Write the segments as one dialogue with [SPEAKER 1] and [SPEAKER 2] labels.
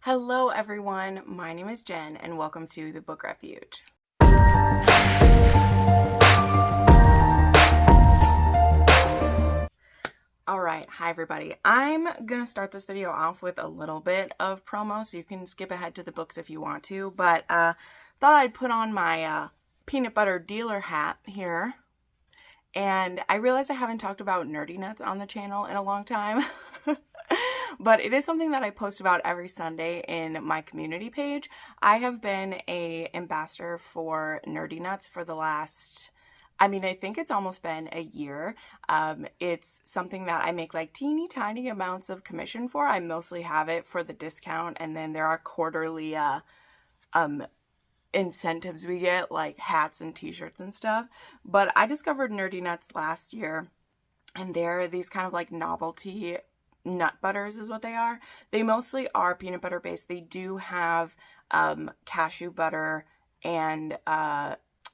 [SPEAKER 1] Hello everyone, my name is Jen and welcome to the Book Refuge. Alright, hi everybody. I'm gonna start this video off with a little bit of promo, so you can skip ahead to the books if you want to, but thought I'd put on my peanut butter dealer hat here. And I realized I haven't talked about nerdy nuts on the channel in a long time. But it is something that I post about every Sunday in my community page. I have been an ambassador for Nerdy Nuts for the last, I think it's almost been a year. It's something that I make like teeny tiny amounts of commission for. I mostly have it for the discount, and then there are quarterly incentives we get, like hats and t-shirts and stuff. But I discovered Nerdy Nuts last year, and they're these kind of like novelty nut butters is what they are. They mostly are peanut butter based. They do have cashew butter and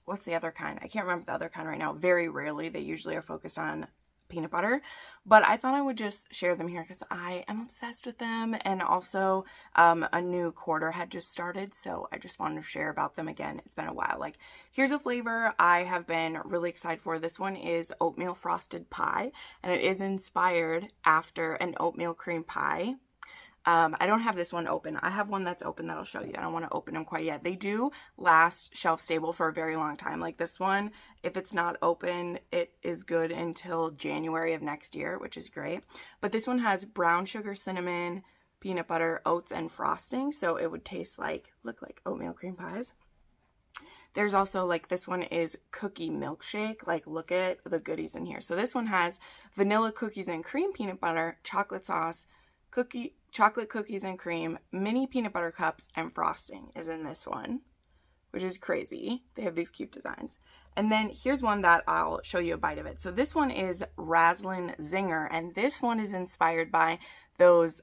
[SPEAKER 1] what's the other kind? I can't remember the other kind right now. Very rarely. They usually are focused on peanut butter, but I thought I would just share them here because I am obsessed with them, and also a new quarter had just started, so I just wanted to share about them again. It's been a while. Like, here's a flavor I have been really excited for. This one is oatmeal frosted pie, and it is inspired after an oatmeal cream pie. I don't have this one open. I have one that's open that I'll show you. I don't want to open them quite yet. They do last shelf stable for a very long time. Like this one, if it's not open, it is good until January of next year, which is great. But this one has brown sugar, cinnamon, peanut butter, oats, and frosting. So it would look like oatmeal cream pies. There's also, like, this one is cookie milkshake. Like, look at the goodies in here. So this one has vanilla cookies and cream peanut butter, chocolate sauce, chocolate cookies and cream, mini peanut butter cups, and frosting is in this one, which is crazy. They have these cute designs. And then here's one that I'll show you a bite of it. So this one is Razzlin' Zinger, and this one is inspired by those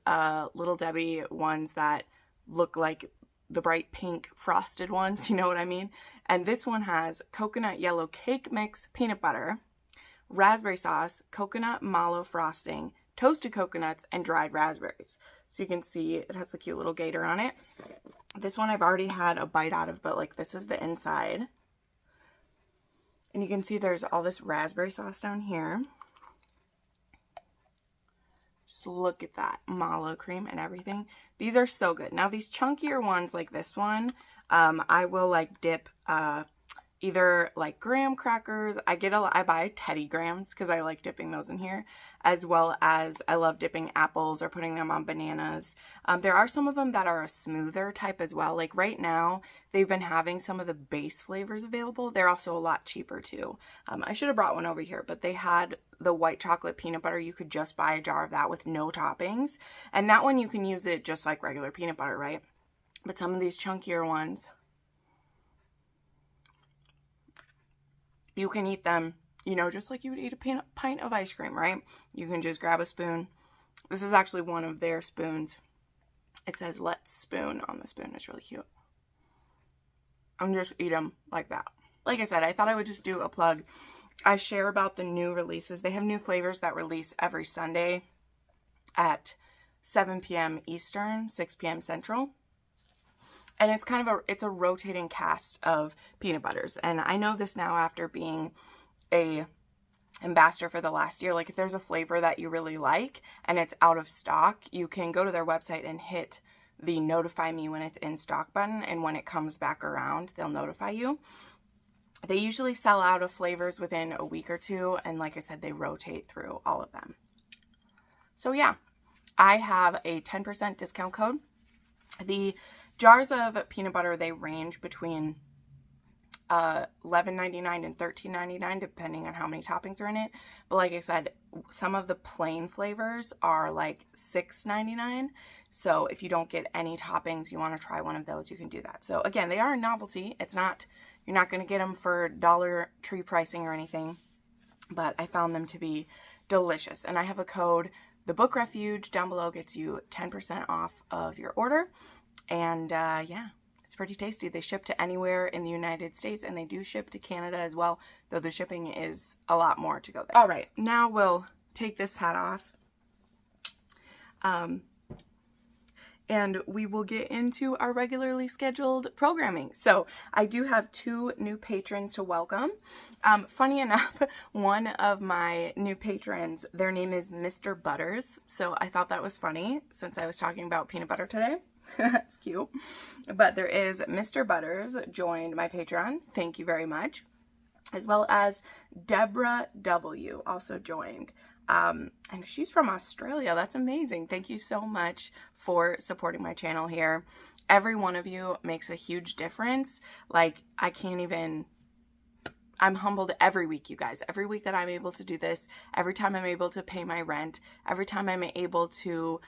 [SPEAKER 1] Little Debbie ones that look like the bright pink frosted ones, you know what I mean? And this one has coconut yellow cake mix, peanut butter, raspberry sauce, coconut mallow frosting, toasted coconuts, and dried raspberries. So you can see it has the cute little gator on it. This one I've already had a bite out of, but like this is the inside. And you can see there's all this raspberry sauce down here. Just look at that mallow cream and everything. These are so good. Now these chunkier ones like this one, I will like dip either like graham crackers. I buy Teddy Grahams because I like dipping those in here, as well as I love dipping apples or putting them on bananas. There are some of them that are a smoother type as well. Like right now, they've been having some of the base flavors available. They're also a lot cheaper too. I should have brought one over here, but they had the white chocolate peanut butter. You could just buy a jar of that with no toppings. And that one you can use it just like regular peanut butter, right? But some of these chunkier ones, you can eat them, you know, just like you would eat a pint of ice cream, right? You can just grab a spoon. This is actually one of their spoons. It says "Let's Spoon" on the spoon. It's really cute. And just eat them like that. Like I said, I thought I would just do a plug. I share about the new releases. They have new flavors that release every Sunday at 7 p.m. Eastern, 6 p.m. Central. And it's kind of it's a rotating cast of peanut butters. And I know this now after being a ambassador for the last year. Like if there's a flavor that you really like and it's out of stock, you can go to their website and hit the notify me when it's in stock button. And when it comes back around, they'll notify you. They usually sell out of flavors within a week or two. And like I said, they rotate through all of them. So yeah, I have a 10% discount code. The jars of peanut butter, they range between $11.99 and $13.99 depending on how many toppings are in it. But like I said, some of the plain flavors are like $6.99. So if you don't get any toppings, you want to try one of those, you can do that. So again, they are a novelty. It's not, you're not going to get them for Dollar Tree pricing or anything, but I found them to be delicious. And I have a code, THEBOOKREFUGE, down below, gets you 10% off of your order. And yeah, it's pretty tasty. They ship to anywhere in the United States, and they do ship to Canada as well, though the shipping is a lot more to go there. All right, now we'll take this hat off. and we will get into our regularly scheduled programming. So I do have 2 new patrons to welcome. Funny enough, one of my new patrons, their name is Mr. Butters. So I thought that was funny since I was talking about peanut butter today. That's cute. But there is Mr. Butters joined my Patreon. Thank you very much. As well as Deborah W. also joined. And she's from Australia. That's amazing. Thank you so much for supporting my channel here. Every one of you makes a huge difference. Like, I'm humbled every week, you guys. Every week that I'm able to do this, every time I'm able to pay my rent, every time I'm able to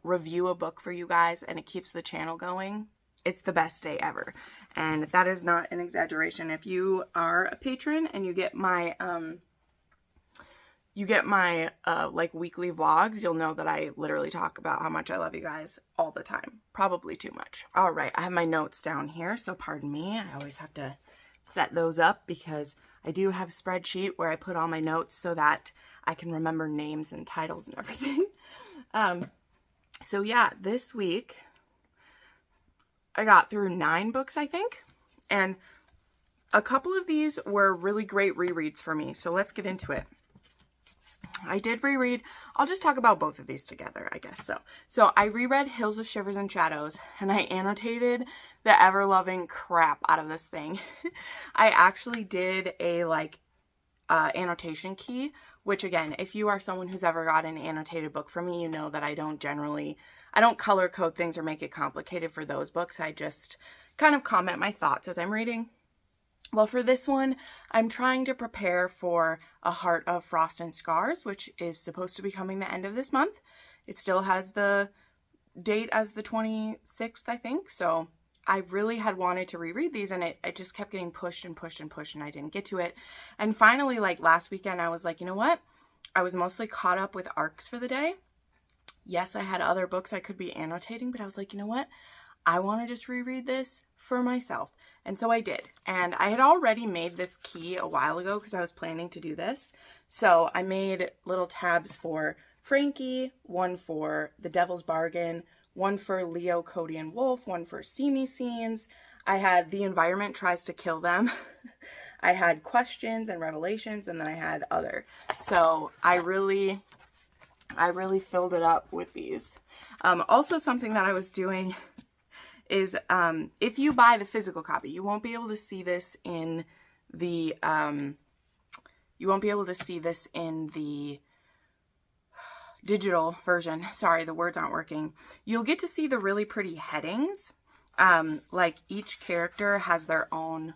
[SPEAKER 1] review a book for you guys, and it keeps the channel going. It's the best day ever. And that is not an exaggeration. If you are a patron and you get my like weekly vlogs, you'll know that I literally talk about how much I love you guys all the time. Probably too much. All right, I have my notes down here, so pardon me. I always have to set those up because I do have a spreadsheet where I put all my notes so that I can remember names and titles and everything. So yeah, this week I got through 9 books, I think, and a couple of these were really great rereads for me, so let's get into it. I did reread, I'll just talk about both of these together, I guess. So I reread Hills of Shivers and Shadows, and I annotated the ever-loving crap out of this thing. I actually did a annotation key, which again, if you are someone who's ever got an annotated book from me, you know that I don't color code things or make it complicated for those books. I just kind of comment my thoughts as I'm reading. Well, for this one, I'm trying to prepare for A Heart of Frost and Scars, which is supposed to be coming the end of this month. It still has the date as the 26th, I think. So I really had wanted to reread these, and it just kept getting pushed and pushed and pushed, and I didn't get to it. And finally, like last weekend, I was like, you know what? I was mostly caught up with arcs for the day. Yes, I had other books I could be annotating, but I was like, you know what? I want to just reread this for myself. And so I did. And I had already made this key a while ago because I was planning to do this. So I made little tabs for Frankie, one for The Devil's Bargain, one for Leo, Cody, and Wolf, one for Steamy Scenes. I had The Environment Tries to Kill Them. I had Questions and Revelations, and then I had Other. So I really filled it up with these. Also, something that I was doing is if you buy the physical copy, you won't be able to see this in the digital version. Sorry, the words aren't working. You'll get to see the really pretty headings. Like each character has their own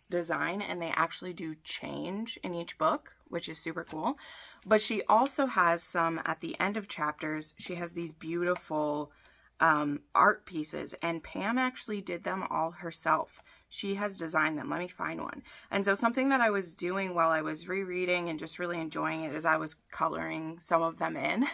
[SPEAKER 1] design, and they actually do change in each book, which is super cool. But she also has some at the end of chapters. She has these beautiful art pieces, and Pam actually did them all herself. She has designed them. Let me find one. And so something that I was doing while I was rereading and just really enjoying it is I was coloring some of them in.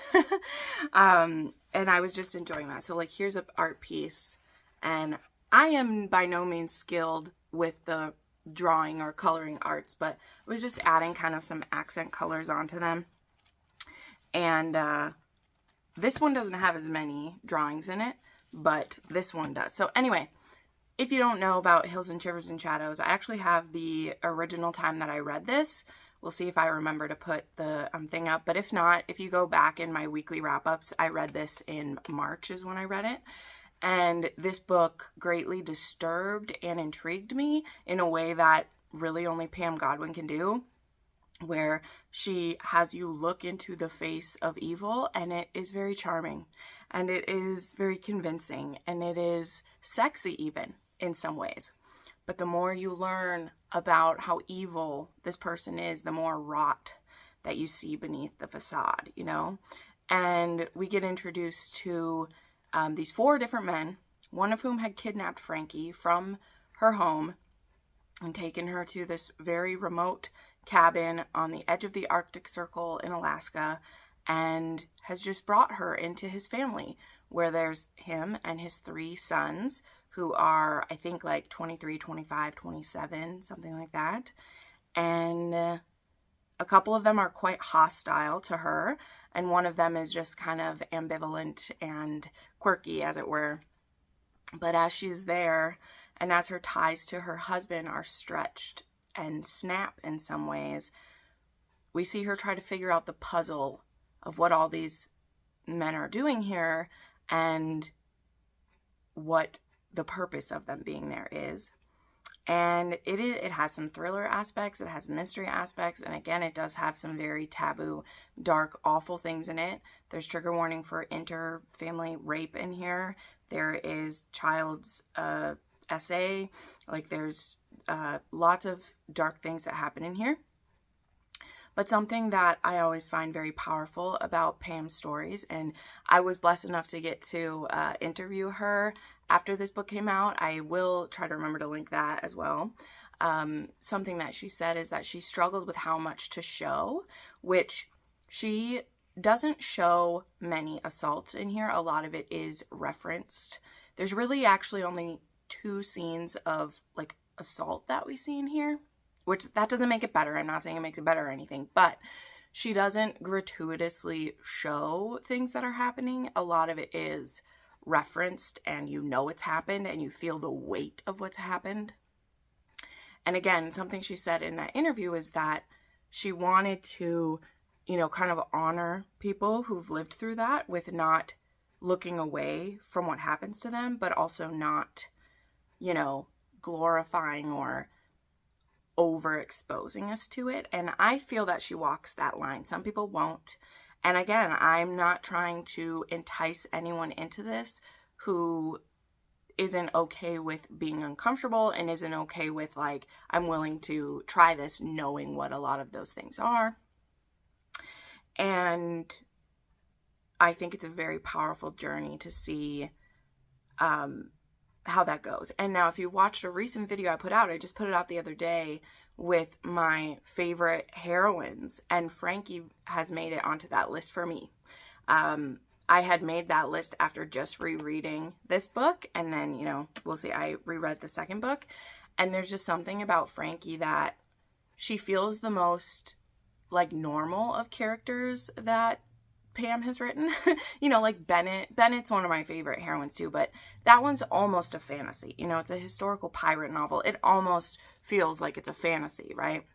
[SPEAKER 1] And I was just enjoying that. So like, here's an art piece, and I am by no means skilled with the drawing or coloring arts, but I was just adding kind of some accent colors onto them. And this one doesn't have as many drawings in it, but this one does. So anyway, if you don't know about Hills and Shivers and Shadows, I actually have the original time that I read this. We'll see if I remember to put the thing up. But if not, if you go back in my weekly wrap-ups, I read this in March is when I read it. And this book greatly disturbed and intrigued me in a way that really only Pam Godwin can do, where she has you look into the face of evil, and it is very charming, and it is very convincing, and it is sexy even in some ways. But the more you learn about how evil this person is, the more rot that you see beneath the facade, you know? And we get introduced to these 4 different men, one of whom had kidnapped Frankie from her home and taken her to this very remote cabin on the edge of the Arctic Circle in Alaska, and has just brought her into his family, where there's him and his 3 sons, who are, I think, like 23, 25, 27, something like that, and A couple of them are quite hostile to her, and one of them is just kind of ambivalent and quirky, as it were. But as she's there, and as her ties to her husband are stretched and snap in some ways, we see her try to figure out the puzzle of what all these men are doing here and what the purpose of them being there is. And it has some thriller aspects, it has mystery aspects, and again, it does have some very taboo, dark, awful things in it. There's trigger warning for inter-family rape in here. There is child's essay. Like, there's lots of dark things that happen in here. But something that I always find very powerful about Pam's stories, and I was blessed enough to get to interview her after this book came out. I will try to remember to link that as well. Something that she said is that she struggled with how much to show, which she doesn't show many assaults in here. A lot of it is referenced. There's really actually only 2 scenes of like assault that we see in here, which that doesn't make it better. I'm not saying it makes it better or anything, but she doesn't gratuitously show things that are happening. A lot of it is referenced, and you know it's happened, and you feel the weight of what's happened. And again, something she said in that interview is that she wanted to, you know, kind of honor people who've lived through that with not looking away from what happens to them, but also not, you know, glorifying or overexposing us to it. And I feel that she walks that line. Some people won't. And again, I'm not trying to entice anyone into this who isn't okay with being uncomfortable and isn't okay with, like, I'm willing to try this knowing what a lot of those things are. And I think it's a very powerful journey to see how that goes. And now if you watched a recent video I put out, I just put it out the other day with my favorite heroines, and Frankie has made it onto that list for me. I had made that list after just rereading this book, and then, you know, we'll see, I reread the second book, and there's just something about Frankie that she feels the most like normal of characters that Pam has written. You know, like Bennett's one of my favorite heroines too, but that one's almost a fantasy. You know, it's a historical pirate novel. It almost feels like it's a fantasy, right?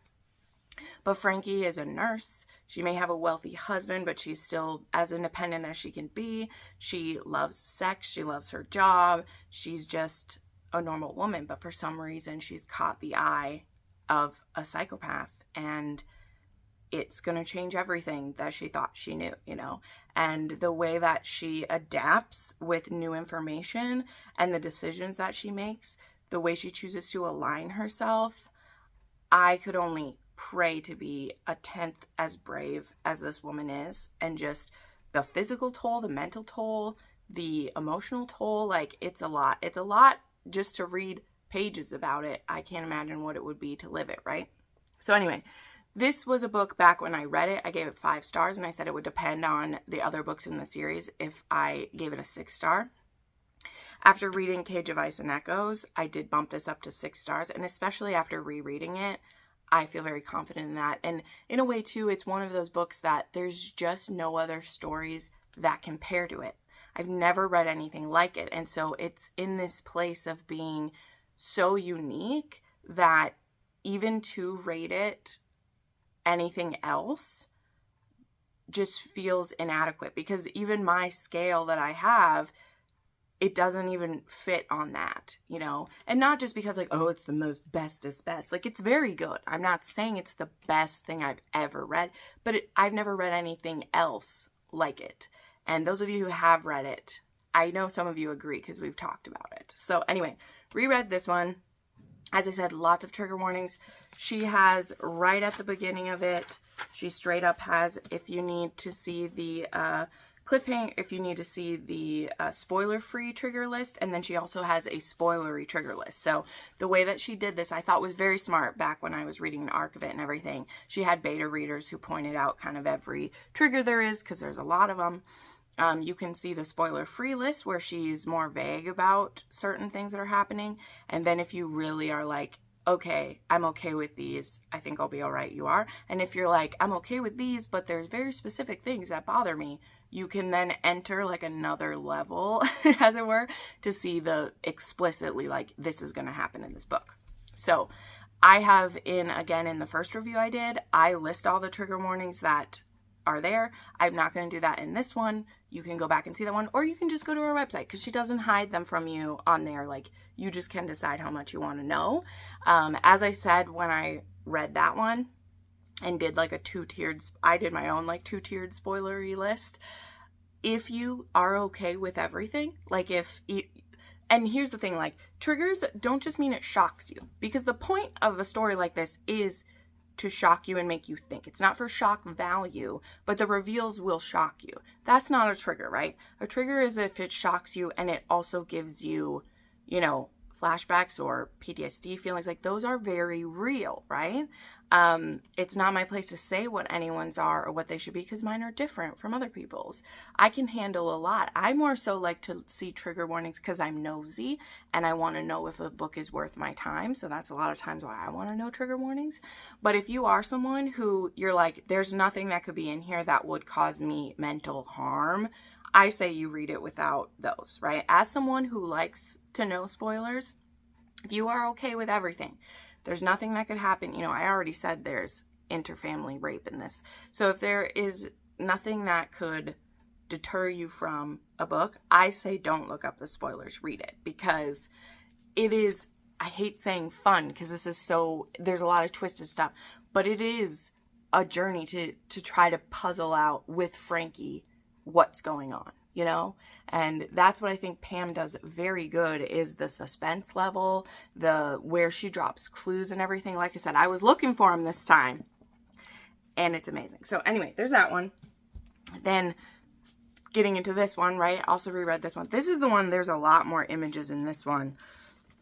[SPEAKER 1] But Frankie is a nurse. She may have a wealthy husband, but she's still as independent as she can be. She loves sex. She loves her job. She's just a normal woman, but for some reason she's caught the eye of a psychopath, and it's going to change everything that she thought she knew, you know. And the way that she adapts with new information and the decisions that she makes, the way she chooses to align herself, I could only pray to be a 10th as brave as this woman is. And just the physical toll, the mental toll, the emotional toll, like, it's a lot. It's a lot just to read pages about it. I can't imagine what it would be to live it, right? So anyway, this was a book back when I read it, I gave it 5 stars, and I said it would depend on the other books in the series if I gave it a 6 star. After reading Cage of Ice and Echoes, I did bump this up to 6 stars, and especially after rereading it, I feel very confident in that. And in a way too, it's one of those books that there's just no other stories that compare to it. I've never read anything like it, and so it's in this place of being so unique that even to rate it anything else just feels inadequate, because even my scale that I have, it doesn't even fit on that, you know. And not just because, like, oh, it's the most bestest best. Like, it's very good. I'm not saying it's the best thing I've ever read, but I've never read anything else like it. And those of you who have read it, I know some of you agree because we've talked about it. So anyway, reread this one. As I said, lots of trigger warnings. She has, right at the beginning of it, she straight up has, if you need to see the cliffhanger, if you need to see the spoiler-free trigger list, and then she also has a spoilery trigger list. So the way that she did this, I thought was very smart back when I was reading the arc of it and everything. She had beta readers who pointed out kind of every trigger there is, because there's a lot of them. You can see the spoiler-free list where she's more vague about certain things that are happening. And then if you really are like, okay, I'm okay with these, I think I'll be all right, you are. And if you're like, I'm okay with these, but there's very specific things that bother me, you can then enter like another level, as it were, to see the explicitly like, this is going to happen in this book. So I have again, in the first review I did, I list all the trigger warnings that are there. I'm not going to do that in this one. You can go back and see that one, or you can just go to her website because she doesn't hide them from you on there. Like, you just can decide how much you want to know. As I said, when I read that one and did like a I did my own like 2-tiered spoilery list. If you are okay with everything, like and here's the thing, like, triggers don't just mean it shocks you, because the point of a story like this is to shock you and make you think. It's not for shock value, but the reveals will shock you. That's not a trigger, right? A trigger is if it shocks you and it also gives you, you know, flashbacks or PTSD feelings. Like, those are very real, right? It's not my place to say what anyone's are or what they should be, because mine are different from other people's. I can handle a lot. I more so like to see trigger warnings because I'm nosy and I want to know if a book is worth my time. So that's a lot of times why I want to know trigger warnings. But if you are someone who you're like, there's nothing that could be in here that would cause me mental harm, I say you read it without those, right? As someone who likes to know spoilers, if you are okay with everything, there's nothing that could happen. You know, I already said there's interfamily rape in this. So if there is nothing that could deter you from a book, I say don't look up the spoilers, read it, because it is, I hate saying fun because this is so, there's a lot of twisted stuff, but it is a journey to try to puzzle out with Frankie what's going on, you know? And that's what I think Pam does very good, is the suspense level, where she drops clues and everything. Like I said, I was looking for them this time, and it's amazing. So anyway, there's that one. Then getting into this one, right? Also reread this one. This is the one, there's a lot more images in this one.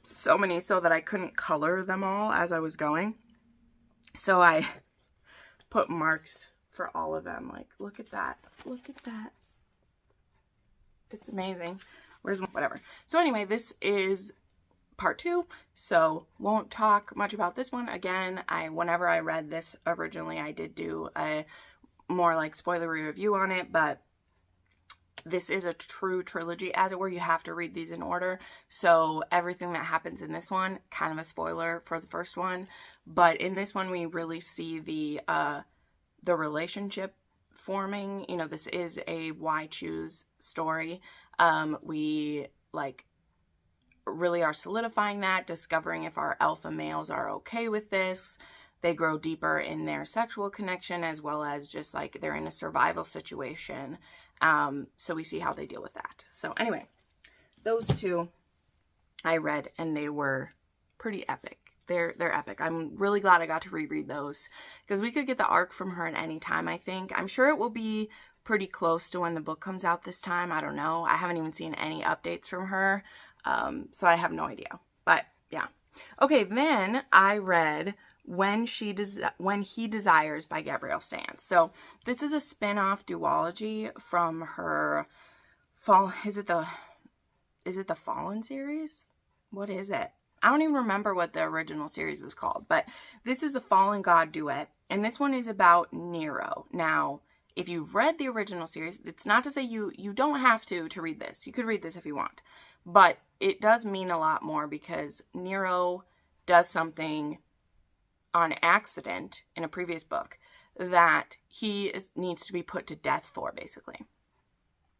[SPEAKER 1] So many so that I couldn't color them all as I was going. So I put marks for all of them. Like, look at that. Look at that. It's amazing. Where's whatever. So anyway, this is part 2, so won't talk much about this one. Again, whenever I read this originally, I did do a more like spoilery review on it, but this is a true trilogy, as it were. You have to read these in order. So everything that happens in this one, kind of a spoiler for the first one, but in this one we really see the relationship forming. You know, this is a why choose story. We like really are solidifying that, discovering if our alpha males are okay with this. They grow deeper in their sexual connection, as well as just like they're in a survival situation. So we see how they deal with that. So anyway, those 2 I read and they were pretty epic. They're epic. I'm really glad I got to reread those, because we could get the arc from her at any time, I think. I'm sure it will be pretty close to when the book comes out this time. I don't know. I haven't even seen any updates from her. So I have no idea. But yeah. Okay, then I read When He Desires by Gabrielle Sands. So this is a spin-off duology from her is it the Fallen series? What is it? I don't even remember what the original series was called, but this is the Fallen God duet, and this one is about Nero. Now, if you've read the original series, it's not to say you don't have to read this. You could read this if you want, but it does mean a lot more, because Nero does something on accident in a previous book that needs to be put to death for, basically.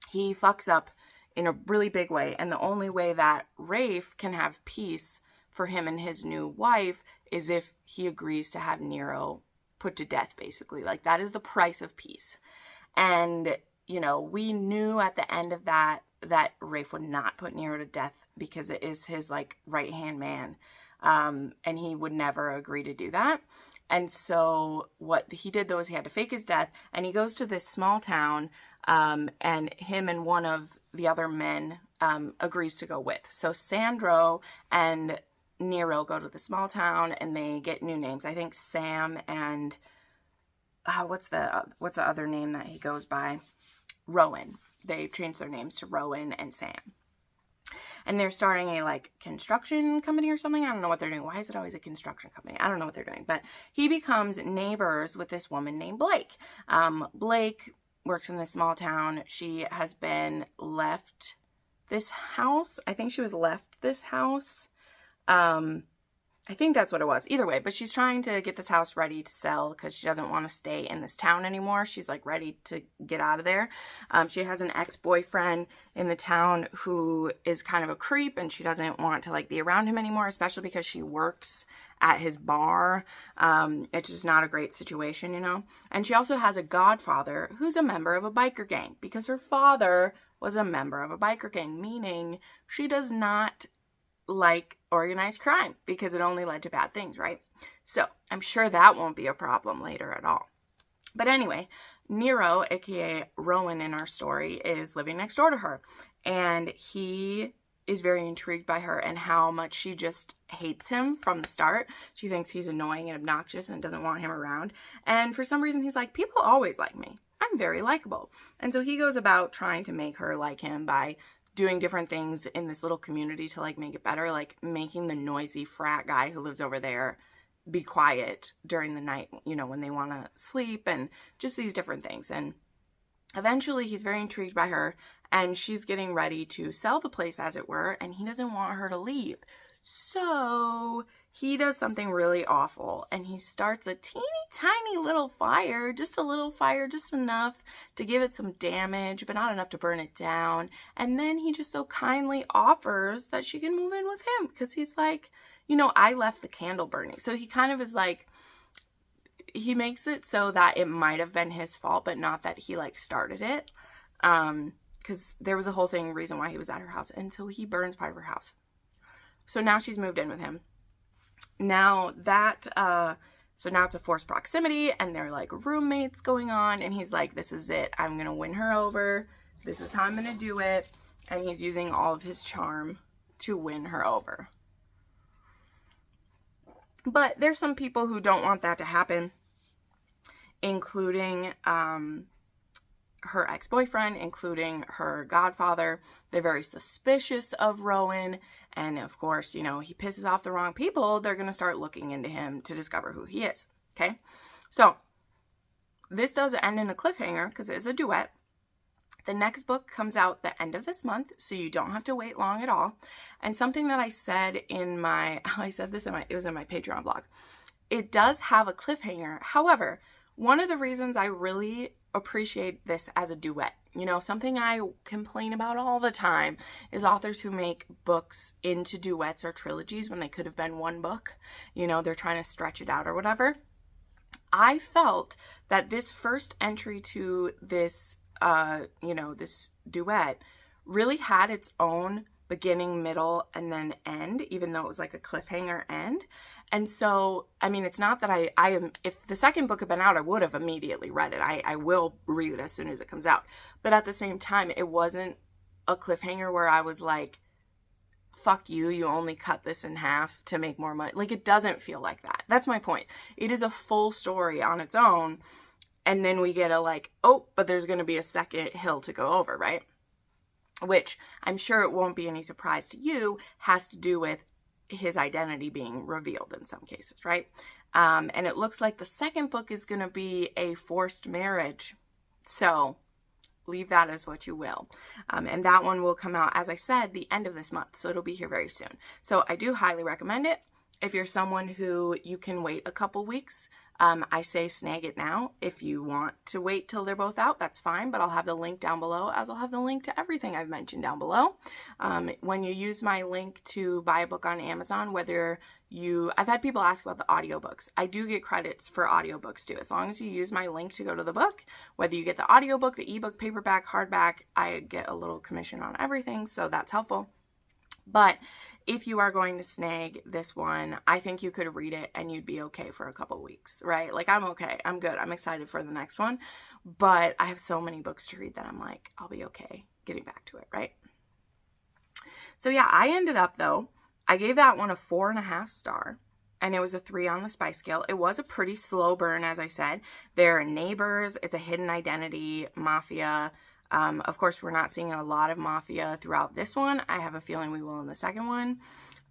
[SPEAKER 1] He fucks up in a really big way, and the only way that Rafe can have peace for him and his new wife is if he agrees to have Nero put to death, basically. Like, that is the price of peace. And, you know, we knew at the end of that Rafe would not put Nero to death, because it is his, like, right-hand man. And he would never agree to do that. And so what he did, though, is he had to fake his death, and he goes to this small town, and him and one of the other men agrees to go with. So Sandro and Nero go to the small town, and they get new names. I think Sam and what's the other name that he goes by? Rowan. They changed their names to Rowan and Sam. and they're starting a like construction company or something. I don't know what they're doing. Why is it always a construction company? I don't know what they're doing, but he becomes neighbors with this woman named Blake. Blake works in this small town. She has been left this house. I think she was left this house. I think that's what it was. Either way, but she's trying to get this house ready to sell because she doesn't want to stay in this town anymore. She's like ready to get out of there. She has an ex-boyfriend in the town who is kind of a creep, and she doesn't want to like be around him anymore, especially because she works at his bar. It's just not a great situation, you know? And she also has a godfather who's a member of a biker gang because her father was a member of a biker gang, meaning she does not like organized crime because it only led to bad things, right? So I'm sure that won't be a problem later at all. But anyway, Nero, aka Rowan in our story, is living next door to her, and he is very intrigued by her and how much she just hates him from the start. She thinks he's annoying and obnoxious and doesn't want him around. And for some reason, he's like, people always like me. I'm very likable. And so he goes about trying to make her like him by doing different things in this little community to like make it better, like making the noisy frat guy who lives over there be quiet during the night, you know, when they want to sleep, and just these different things. And eventually he's very intrigued by her, and she's getting ready to sell the place, as it were, and he doesn't want her to leave. So he does something really awful, and he starts a teeny tiny little fire, just enough to give it some damage, but not enough to burn it down. And then he just so kindly offers that she can move in with him because he's like, you know, I left the candle burning. So he kind of is like, he makes it so that it might have been his fault, but not that he like started it. Because there was a whole reason why he was at her house. And so he burns part of her house. So now she's moved in with him. Now that, so now it's a forced proximity, and they're like roommates going on, and he's like, this is it. I'm going to win her over. This is how I'm going to do it. And he's using all of his charm to win her over. But there's some people who don't want that to happen, including, her ex-boyfriend, including her godfather. They're very suspicious of Rowan, and of course, you know, he pisses off the wrong people. They're going to start looking into him to discover who he is. Okay, so this does end in a cliffhanger because it is a duet. The next book comes out the end of this month, so you don't have to wait long at all. And something that I said in my, it was in my Patreon blog. It does have a cliffhanger. However, one of the reasons I really appreciate this as a duet, you know, something I complain about all the time is authors who make books into duets or trilogies when they could have been one book. You know, they're trying to stretch it out or whatever. I felt that this first entry to this, you know, this duet really had its own beginning, middle, and then end, even though it was like a cliffhanger end. And so, I mean, it's not that I am, if the second book had been out, I would have immediately read it. I will read it as soon as it comes out. But at the same time, it wasn't a cliffhanger where I was like, fuck you, you only cut this in half to make more money. Like, it doesn't feel like that. That's my point. It is a full story on its own. And then we get a like, oh, but there's going to be a second hill to go over, right? Which I'm sure it won't be any surprise to you, has to do with his identity being revealed in some cases, right? And it looks like the second book is going to be a forced marriage. So leave that as what you will. And that one will come out, as I said, the end of this month. So it'll be here very soon. So I do highly recommend it. If you're someone who you can wait a couple weeks, I say snag it now. If you want to wait till they're both out, that's fine, but I'll have the link down below, as I'll have the link to everything I've mentioned down below. When you use my link to buy a book on Amazon, I've had people ask about the audiobooks. I do get credits for audiobooks too. As long as you use my link to go to the book, whether you get the audiobook, the ebook, paperback, hardback, I get a little commission on everything, so that's helpful. But if you are going to snag this one, I think you could read it and you'd be okay for a couple weeks, right? Like, I'm okay. I'm good. I'm excited for the next one. But I have so many books to read that I'm like, I'll be okay getting back to it, right? So yeah, I ended up, though, I gave that one a 4.5 star. And it was a 3 on the spice scale. It was a pretty slow burn, as I said. They're neighbors. It's a hidden identity, mafia, Of course, we're not seeing a lot of mafia throughout this one. I have a feeling we will in the second one.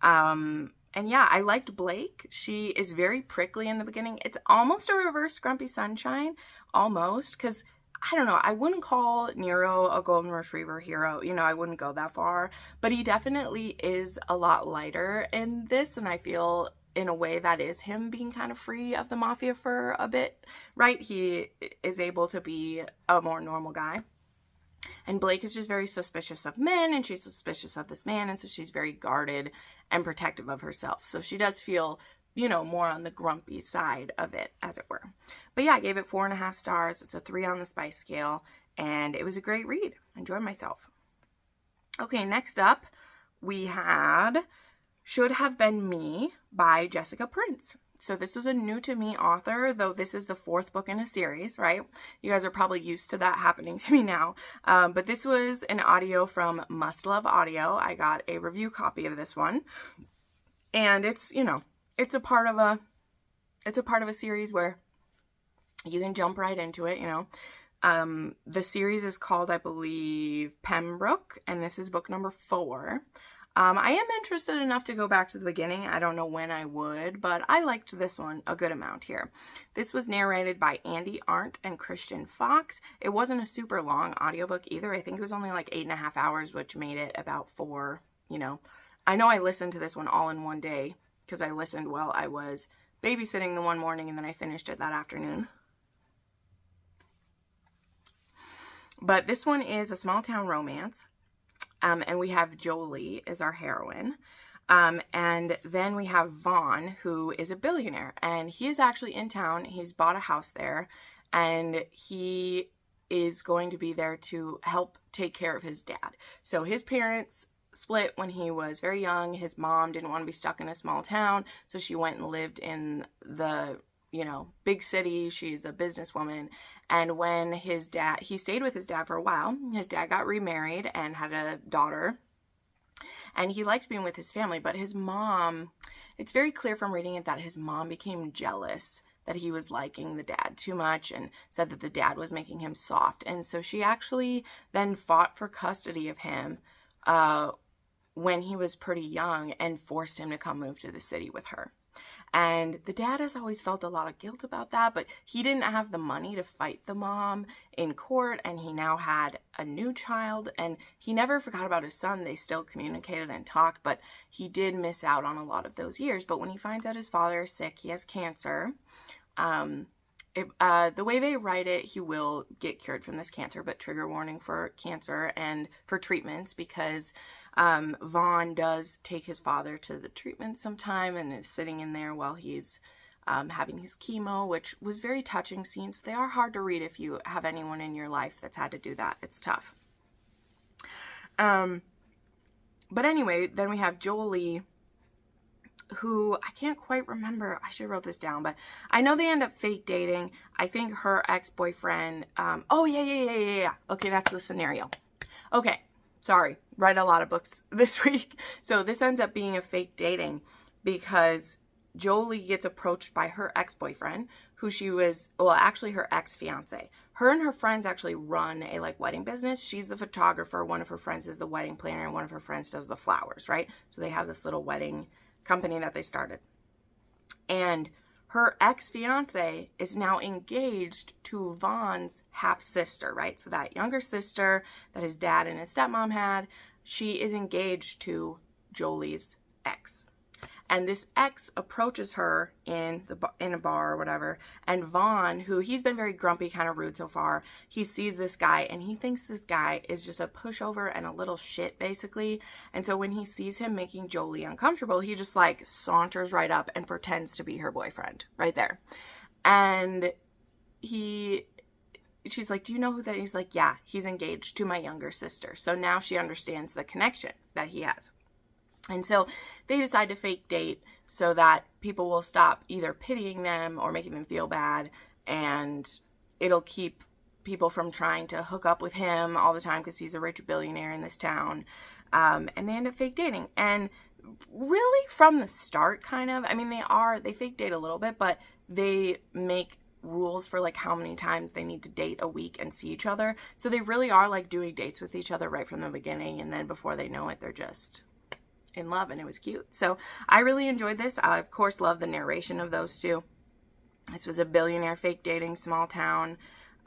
[SPEAKER 1] And yeah, I liked Blake. She is very prickly in the beginning. It's almost a reverse Grumpy Sunshine, almost, because I don't know, I wouldn't call Nero a golden retriever hero. You know, I wouldn't go that far, but he definitely is a lot lighter in this, and I feel in a way that is him being kind of free of the mafia for a bit, right? He is able to be a more normal guy. And Blake is just very suspicious of men, and she's suspicious of this man, and so she's very guarded and protective of herself. So she does feel, you know, more on the grumpy side of it, as it were. But yeah, I gave it 4.5 stars. It's a 3 on the spice scale, and it was a great read. I enjoyed myself. Okay, next up, we had Should Have Been Me by Jessica Prince. So this was a new to me author, though this is the 4th book in a series, right? You guys are probably used to that happening to me now. But this was an audio from Must Love Audio. I got a review copy of this one. And it's, you know, it's a part of a series where you can jump right into it, you know. The series is called, I believe, Pembroke, and this is book number 4. I am interested enough to go back to the beginning. I don't know when I would, but I liked this one a good amount here. This was narrated by Andy Arndt and Christian Fox. It wasn't a super long audiobook either. I think it was only like 8.5 hours, which made it about 4, you know. I know I listened to this one all in one day because I listened while I was babysitting the one morning, and then I finished it that afternoon. But this one is a small town romance. And we have Jolie as our heroine. And then we have Vaughn, who is a billionaire. And he is actually in town. He's bought a house there. And he is going to be there to help take care of his dad. So his parents split when he was very young. His mom didn't want to be stuck in a small town. So she went and lived in the, you know, big city. She's a businesswoman. And when his dad, he stayed with his dad for a while. His dad got remarried and had a daughter. And he liked being with his family, but his mom, it's very clear from reading it that his mom became jealous that he was liking the dad too much and said that the dad was making him soft. And so she actually then fought for custody of him when he was pretty young and forced him to come move to the city with her. And the dad has always felt a lot of guilt about that, but he didn't have the money to fight the mom in court, and he now had a new child, and he never forgot about his son. They still communicated and talked, but he did miss out on a lot of those years. But when he finds out his father is sick, he has cancer, the way they write it, he will get cured from this cancer, but trigger warning for cancer and for treatments, because Vaughn does take his father to the treatment sometime and is sitting in there while he's having his chemo, which was very touching scenes, but they are hard to read if you have anyone in your life that's had to do that. It's tough. But anyway, then we have Jolie, who I can't quite remember. I should have wrote this down, but I know they end up fake dating. I think her ex-boyfriend, oh yeah. Okay, that's the scenario. Okay, sorry, read a lot of books this week. So this ends up being a fake dating because Jolie gets approached by her ex-boyfriend, who she was, well, actually her ex-fiance. Her and her friends actually run a wedding business. She's the photographer. One of her friends is the wedding planner, and one of her friends does the flowers, right? So they have this little wedding company that they started. And her ex-fiance is now engaged to Vaughn's half-sister, right? So that younger sister that his dad and his stepmom had, she is engaged to Jolie's ex. And this ex approaches her in a bar or whatever, and Vaughn, who he's been very grumpy, kind of rude so far, he sees this guy and he thinks this guy is just a pushover and a little shit, basically. And so when he sees him making Jolie uncomfortable, he just saunters right up and pretends to be her boyfriend right there. And she's like, do you know who that is? He's like, yeah, he's engaged to my younger sister. So now she understands the connection that he has. And so they decide to fake date so that people will stop either pitying them or making them feel bad, and it'll keep people from trying to hook up with him all the time because he's a rich billionaire in this town. And they end up fake dating. And really from the start, kind of, I mean, they fake date a little bit, but they make rules for like how many times they need to date a week and see each other. So they really are like doing dates with each other right from the beginning, and then before they know it, they're just in love, and it was cute. So I really enjoyed this. I of course love the narration of those two. This was a billionaire fake dating small town.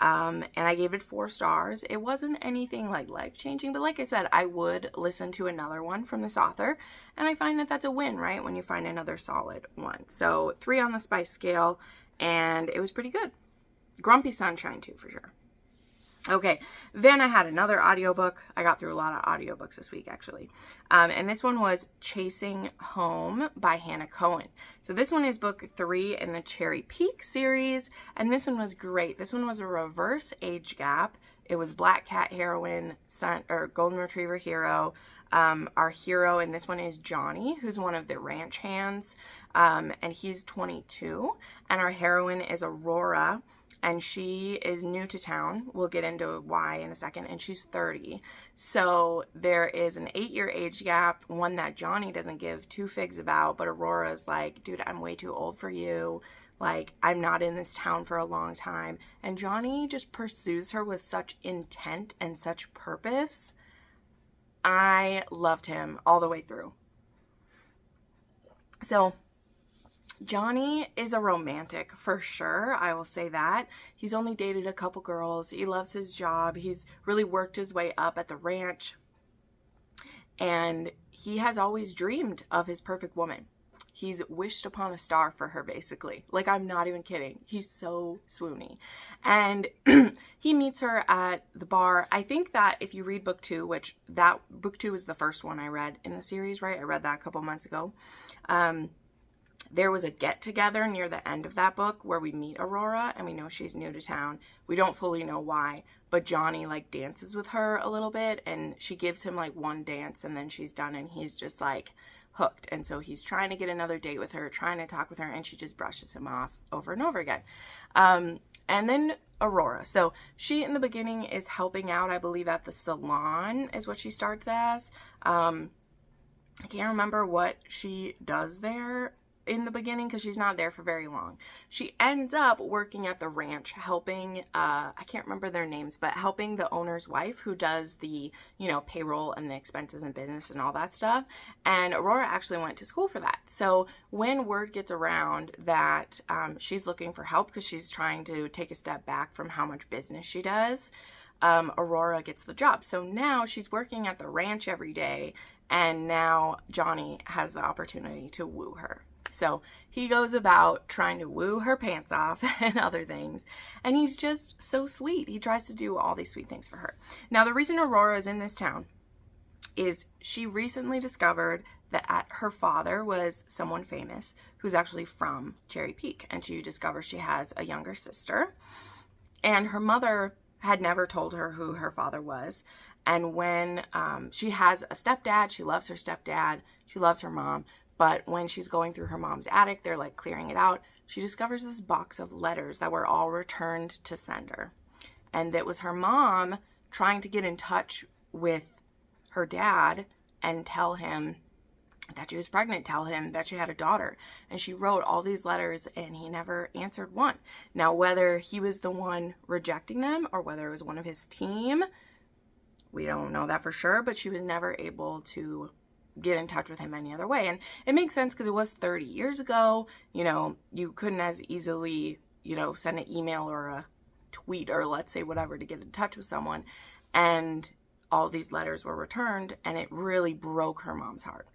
[SPEAKER 1] And I gave it 4 stars. It wasn't anything like life-changing, but like I said, I would listen to another one from this author, and I find that that's a win, right, when you find another solid one. So 3 on the spice scale, and it was pretty good. Grumpy Sunshine too, for sure. Okay, then I had another audiobook. I got through a lot of audiobooks this week, actually. And this one was Chasing Home by Hannah Cohen. So this one is book 3 in the Cherry Peak series, and this one was great. This one was a reverse age gap. It was Black Cat heroine, Golden Retriever hero. Our hero in this one is Johnny, who's one of the ranch hands, and he's 22. And our heroine is Aurora, and she is new to town. We'll get into why in a second, and she's 30. So there is an 8-year age gap, one that Johnny doesn't give 2 figs about, but Aurora's like, dude, I'm way too old for you. Like, I'm not in this town for a long time. And Johnny just pursues her with such intent and such purpose. I loved him all the way through. So Johnny is a romantic for sure. I will say that. He's only dated a couple girls. He loves his job. He's really worked his way up at the ranch. And he has always dreamed of his perfect woman. He's wished upon a star for her, basically. Like, I'm not even kidding. He's so swoony. And he meets her at the bar. I think that if you read book 2, which that book 2 is the first one I read in the series, right? I read that a couple months ago. There was a get-together near the end of that book where we meet Aurora, and we know she's new to town. We don't fully know why, but Johnny, like, dances with her a little bit, and she gives him, like, one dance, and then she's done, and he's just, like, hooked. And so he's trying to get another date with her, trying to talk with her, and she just brushes him off over and over again. And then Aurora. So she, in the beginning, is helping out, I believe, at the salon is what she starts as. I can't remember what she does there in the beginning because she's not there for very long. She ends up working at the ranch helping, I can't remember their names, but helping the owner's wife who does the, payroll and the expenses and business and all that stuff. And Aurora actually went to school for that. So when word gets around that she's looking for help because she's trying to take a step back from how much business she does, Aurora gets the job. So now she's working at the ranch every day, and now Johnny has the opportunity to woo her. So he goes about trying to woo her pants off and other things. And he's just so sweet. He tries to do all these sweet things for her. Now, the reason Aurora is in this town is she recently discovered that her father was someone famous who's actually from Cherry Peak. And she discovers she has a younger sister. And her mother had never told her who her father was. And when she has a stepdad, she loves her stepdad. She loves her mom. But when she's going through her mom's attic, they're like clearing it out, she discovers this box of letters that were all returned to sender. And it was her mom trying to get in touch with her dad and tell him that she was pregnant, tell him that she had a daughter. And she wrote all these letters and he never answered one. Now, whether he was the one rejecting them or whether it was one of his team, we don't know that for sure, but she was never able to get in touch with him any other way. And it makes sense because it was 30 years ago. You couldn't as easily, send an email or a tweet or let's say whatever to get in touch with someone. And all these letters were returned, and it really broke her mom's heart.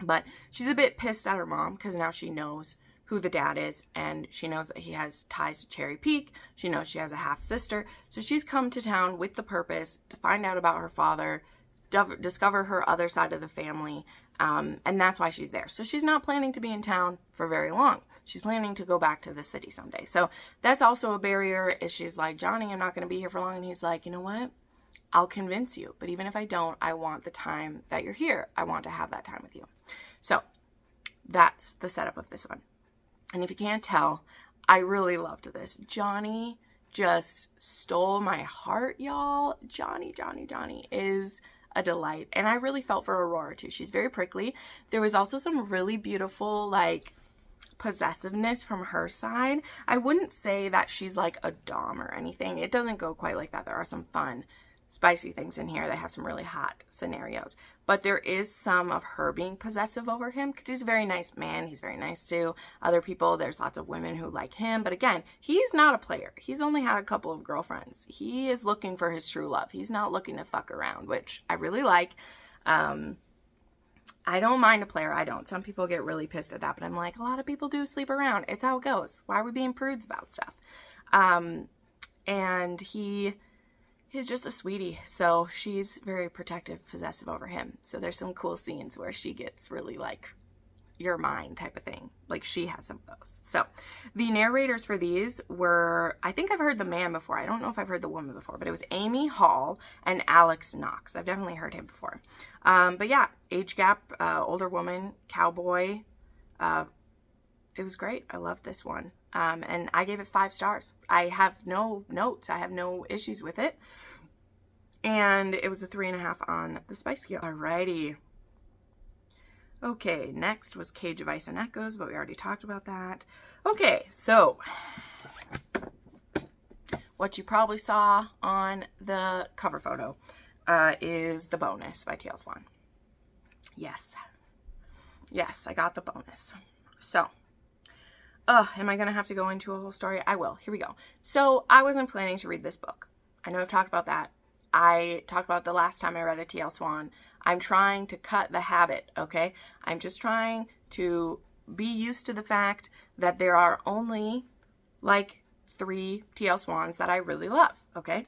[SPEAKER 1] But she's a bit pissed at her mom because now she knows who the dad is, and she knows that he has ties to Cherry Peak. She knows she has a half sister. So she's come to town with the purpose to find out about her father, discover her other side of the family, and that's why she's there. So she's not planning to be in town for very long. She's planning to go back to the city someday. So that's also a barrier, is she's like, Johnny, I'm not going to be here for long. And he's like, you know what? I'll convince you. But even if I don't, I want the time that you're here. I want to have that time with you. So that's the setup of this one. And if you can't tell, I really loved this. Johnny just stole my heart, y'all. Johnny is a delight. And I really felt for Aurora too. She's very prickly. There was also some really beautiful, like, possessiveness from her side. I wouldn't say that she's like a dom or anything. It doesn't go quite like that. There are some fun, spicy things in here. They have some really hot scenarios. But there is some of her being possessive over him because he's a very nice man. He's very nice to other people. There's lots of women who like him. But again, he's not a player. He's only had a couple of girlfriends. He is looking for his true love. He's not looking to fuck around, which I really like. I don't mind a player. I don't. Some people get really pissed at that, but I'm like, a lot of people do sleep around. It's how it goes. Why are we being prudes about stuff? And he is just a sweetie. So she's very protective, possessive over him. So there's some cool scenes where she gets really like, you're mine type of thing. Like she has some of those. So the narrators for these were, I think I've heard the man before. I don't know if I've heard the woman before, but it was Amy Hall and Alex Knox. I've definitely heard him before. But yeah, age gap, older woman, cowboy. It was great. I loved this one. And I gave it 5 stars. I have no notes. I have no issues with it. And it was a 3.5 on the spice scale. Alrighty. Okay, next was Cage of Ice and Echoes, but we already talked about that. Okay, so what you probably saw on the cover photo is the bonus by T.L. Swan. Yes. Yes, I got the bonus. So, am I going to have to go into a whole story? I will. Here we go. So, I wasn't planning to read this book. I know I've talked about that. I talked about the last time I read a T.L. Swan. I'm trying to cut the habit, okay? I'm just trying to be used to the fact that there are only like 3 T.L. Swans that I really love, okay?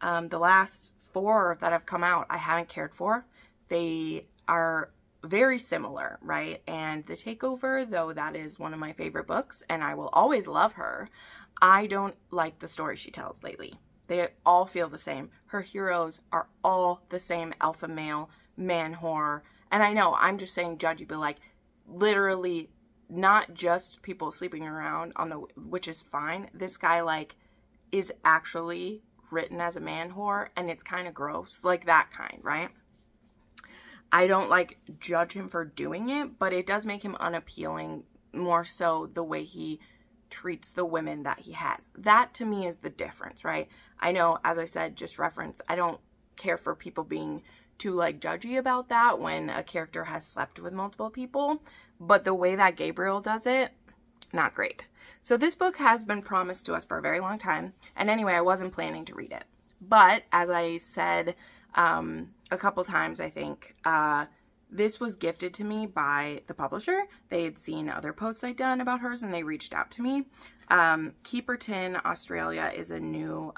[SPEAKER 1] The last 4 that have come out, I haven't cared for. They are very similar, right? And The Takeover, though that is one of my favorite books, and I will always love her, I don't like the story she tells lately. They all feel the same. Her heroes are all the same alpha male, man whore. And I know, I'm just saying judgy, but like literally not just people sleeping around on the, which is fine. This guy like is actually written as a man whore and it's kind of gross. Like that kind, right? I don't like judge him for doing it, but it does make him unappealing, more so the way he treats the women that he has. That to me is the difference, right? I know, as I said, just reference, I don't care for people being too like judgy about that when a character has slept with multiple people, but the way that Gabriel does it, not great. So this book has been promised to us for a very long time, and anyway, I wasn't planning to read it. But as I said a couple times, I think, this was gifted to me by the publisher. They had seen other posts I'd done about hers and they reached out to me. Keeperton Australia is a new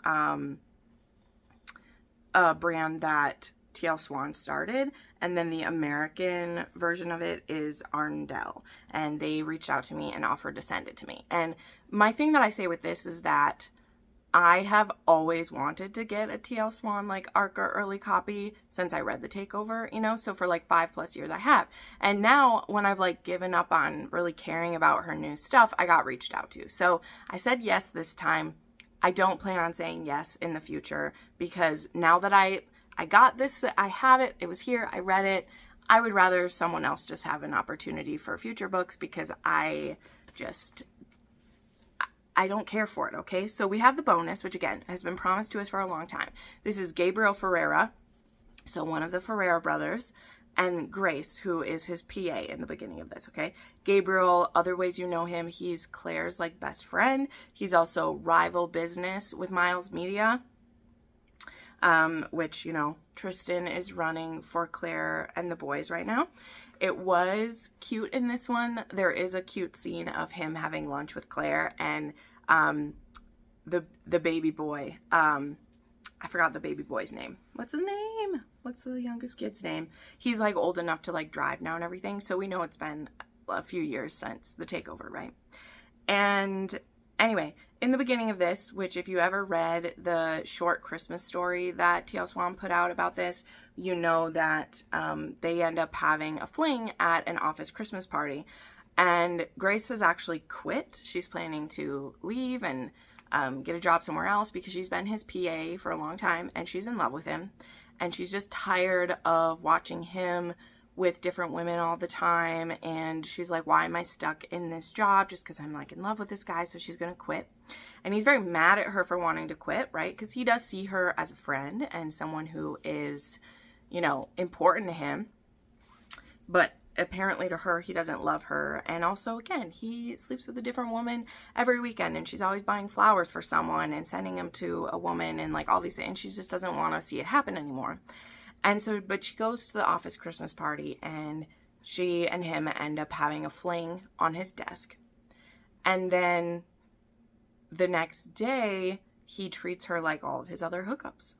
[SPEAKER 1] brand that T.L. Swan started. And then the American version of it is Arndell. And they reached out to me and offered to send it to me. And my thing that I say with this is that I have always wanted to get a T.L. Swan like ARC or early copy since I read The Takeover, you know, so for like 5+ years I have. And now when I've like given up on really caring about her new stuff, I got reached out to. So I said yes this time. I don't plan on saying yes in the future because now that I got this, I have it, it was here, I read it. I would rather someone else just have an opportunity for future books because I don't care for it, okay? So we have the bonus, which again, has been promised to us for a long time. This is Gabriel Ferreira, so one of the Ferreira brothers, and Grace, who is his PA in the beginning of this, okay? Gabriel, other ways you know him, he's Claire's like best friend. He's also rival business with Miles Media, which, you know, Tristan is running for Claire and the boys right now. It was cute in this one. There is a cute scene of him having lunch with Claire and the baby boy. I forgot the baby boy's name. What's his name? What's the youngest kid's name? He's like old enough to like drive now and everything. So we know it's been a few years since The Takeover, right? And anyway, in the beginning of this, which if you ever read the short Christmas story that T.L. Swan put out about this, you know that they end up having a fling at an office Christmas party. And Grace has actually quit. She's planning to leave and get a job somewhere else because she's been his PA for a long time and she's in love with him. And she's just tired of watching him with different women all the time. And she's like, why am I stuck in this job? Just because I'm like in love with this guy. So she's going to quit. And he's very mad at her for wanting to quit, right? Because he does see her as a friend and someone who is, you know, important to him. But apparently to her, he doesn't love her. And also, again, he sleeps with a different woman every weekend, and she's always buying flowers for someone and sending them to a woman and like all these things. And she just doesn't want to see it happen anymore. And so, but she goes to the office Christmas party, and she and him end up having a fling on his desk. And then the next day, he treats her like all of his other hookups.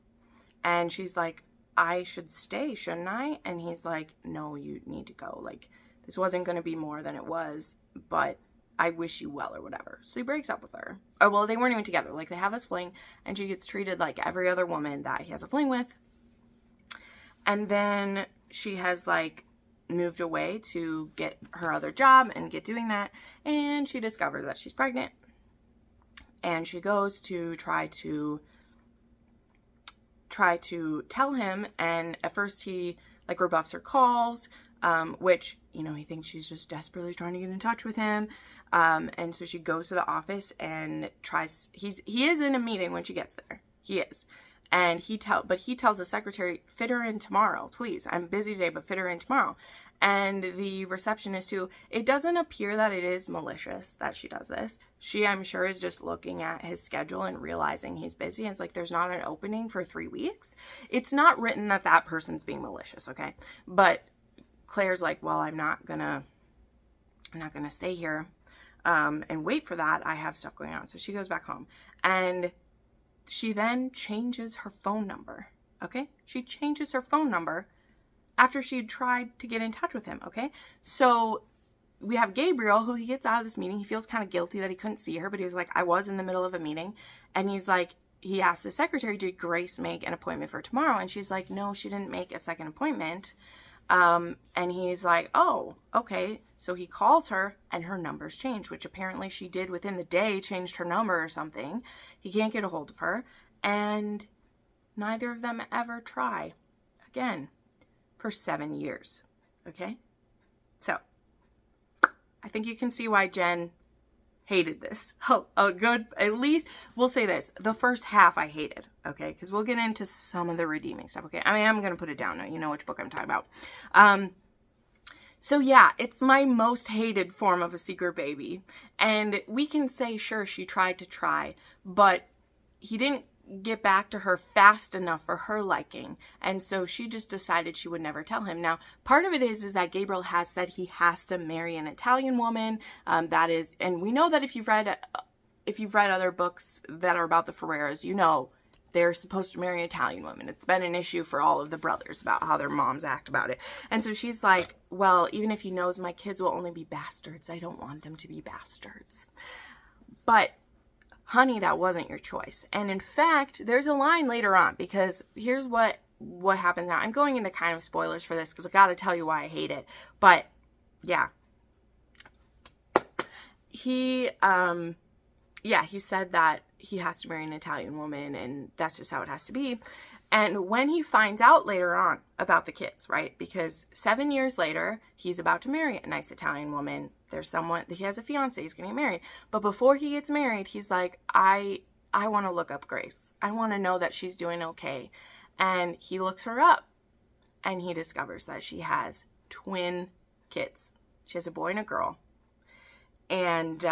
[SPEAKER 1] And she's like, I should stay, shouldn't I? And he's like, no, you need to go. Like, this wasn't going to be more than it was, but I wish you well or whatever. So he breaks up with her. Oh, well, they weren't even together. Like, they have this fling, and she gets treated like every other woman that he has a fling with. And then she has, like, moved away to get her other job and get doing that. And she discovers that she's pregnant. And she goes to try to tell him, and at first he like rebuffs her calls, which, you know, he thinks she's just desperately trying to get in touch with him, and so she goes to the office and tries. He is in a meeting when she gets there. He is, and he tells the secretary, fit her in tomorrow, please. I'm busy today, but fit her in tomorrow. And the receptionist, who, it doesn't appear that it is malicious that she does this. She, I'm sure, is just looking at his schedule and realizing he's busy. And it's like, there's not an opening for 3 weeks. It's not written that that person's being malicious, okay? But Claire's like, well, I'm not gonna stay here and wait for that. I have stuff going on. So she goes back home. And she then changes her phone number, okay? She changes her phone number after she had tried to get in touch with him, okay? So we have Gabriel, who he gets out of this meeting. He feels kind of guilty that he couldn't see her, but he was like, I was in the middle of a meeting. And he's like, he asked the secretary, did Grace make an appointment for tomorrow? And she's like, no, she didn't make a second appointment. And he's like, oh, okay. So he calls her, and her number's changed, which apparently she did within the day, changed her number or something. He can't get a hold of her. And neither of them ever try again. For 7 years, okay? So, I think you can see why Jenn hated this. At least, we'll say this, the first half I hated, okay? Because we'll get into some of the redeeming stuff, okay? I mean, I'm going to put it down now. You know which book I'm talking about. So yeah, it's my most hated form of a secret baby. And we can say, sure, she tried to try, but he didn't get back to her fast enough for her liking, and so she just decided she would never tell him. Now, part of it is that Gabriel has said he has to marry an Italian woman. That is, and we know that if you've read other books that are about the Ferreras, you know they're supposed to marry Italian women. It's been an issue for all of the brothers about how their moms act about it. And so she's like, well, even if he knows my kids will only be bastards, I don't want them to be bastards. But honey, that wasn't your choice. And in fact, there's a line later on, because here's what happens now. I'm going into kind of spoilers for this because I got to tell you why I hate it. But yeah, he said that he has to marry an Italian woman, and that's just how it has to be. And when he finds out later on about the kids, right? Because 7 years later, he's about to marry a nice Italian woman. There's someone, he has a fiance, he's going to get married. But before he gets married, he's like, I want to look up Grace. I want to know that she's doing okay. And he looks her up, and he discovers that she has twin kids. She has a boy and a girl. And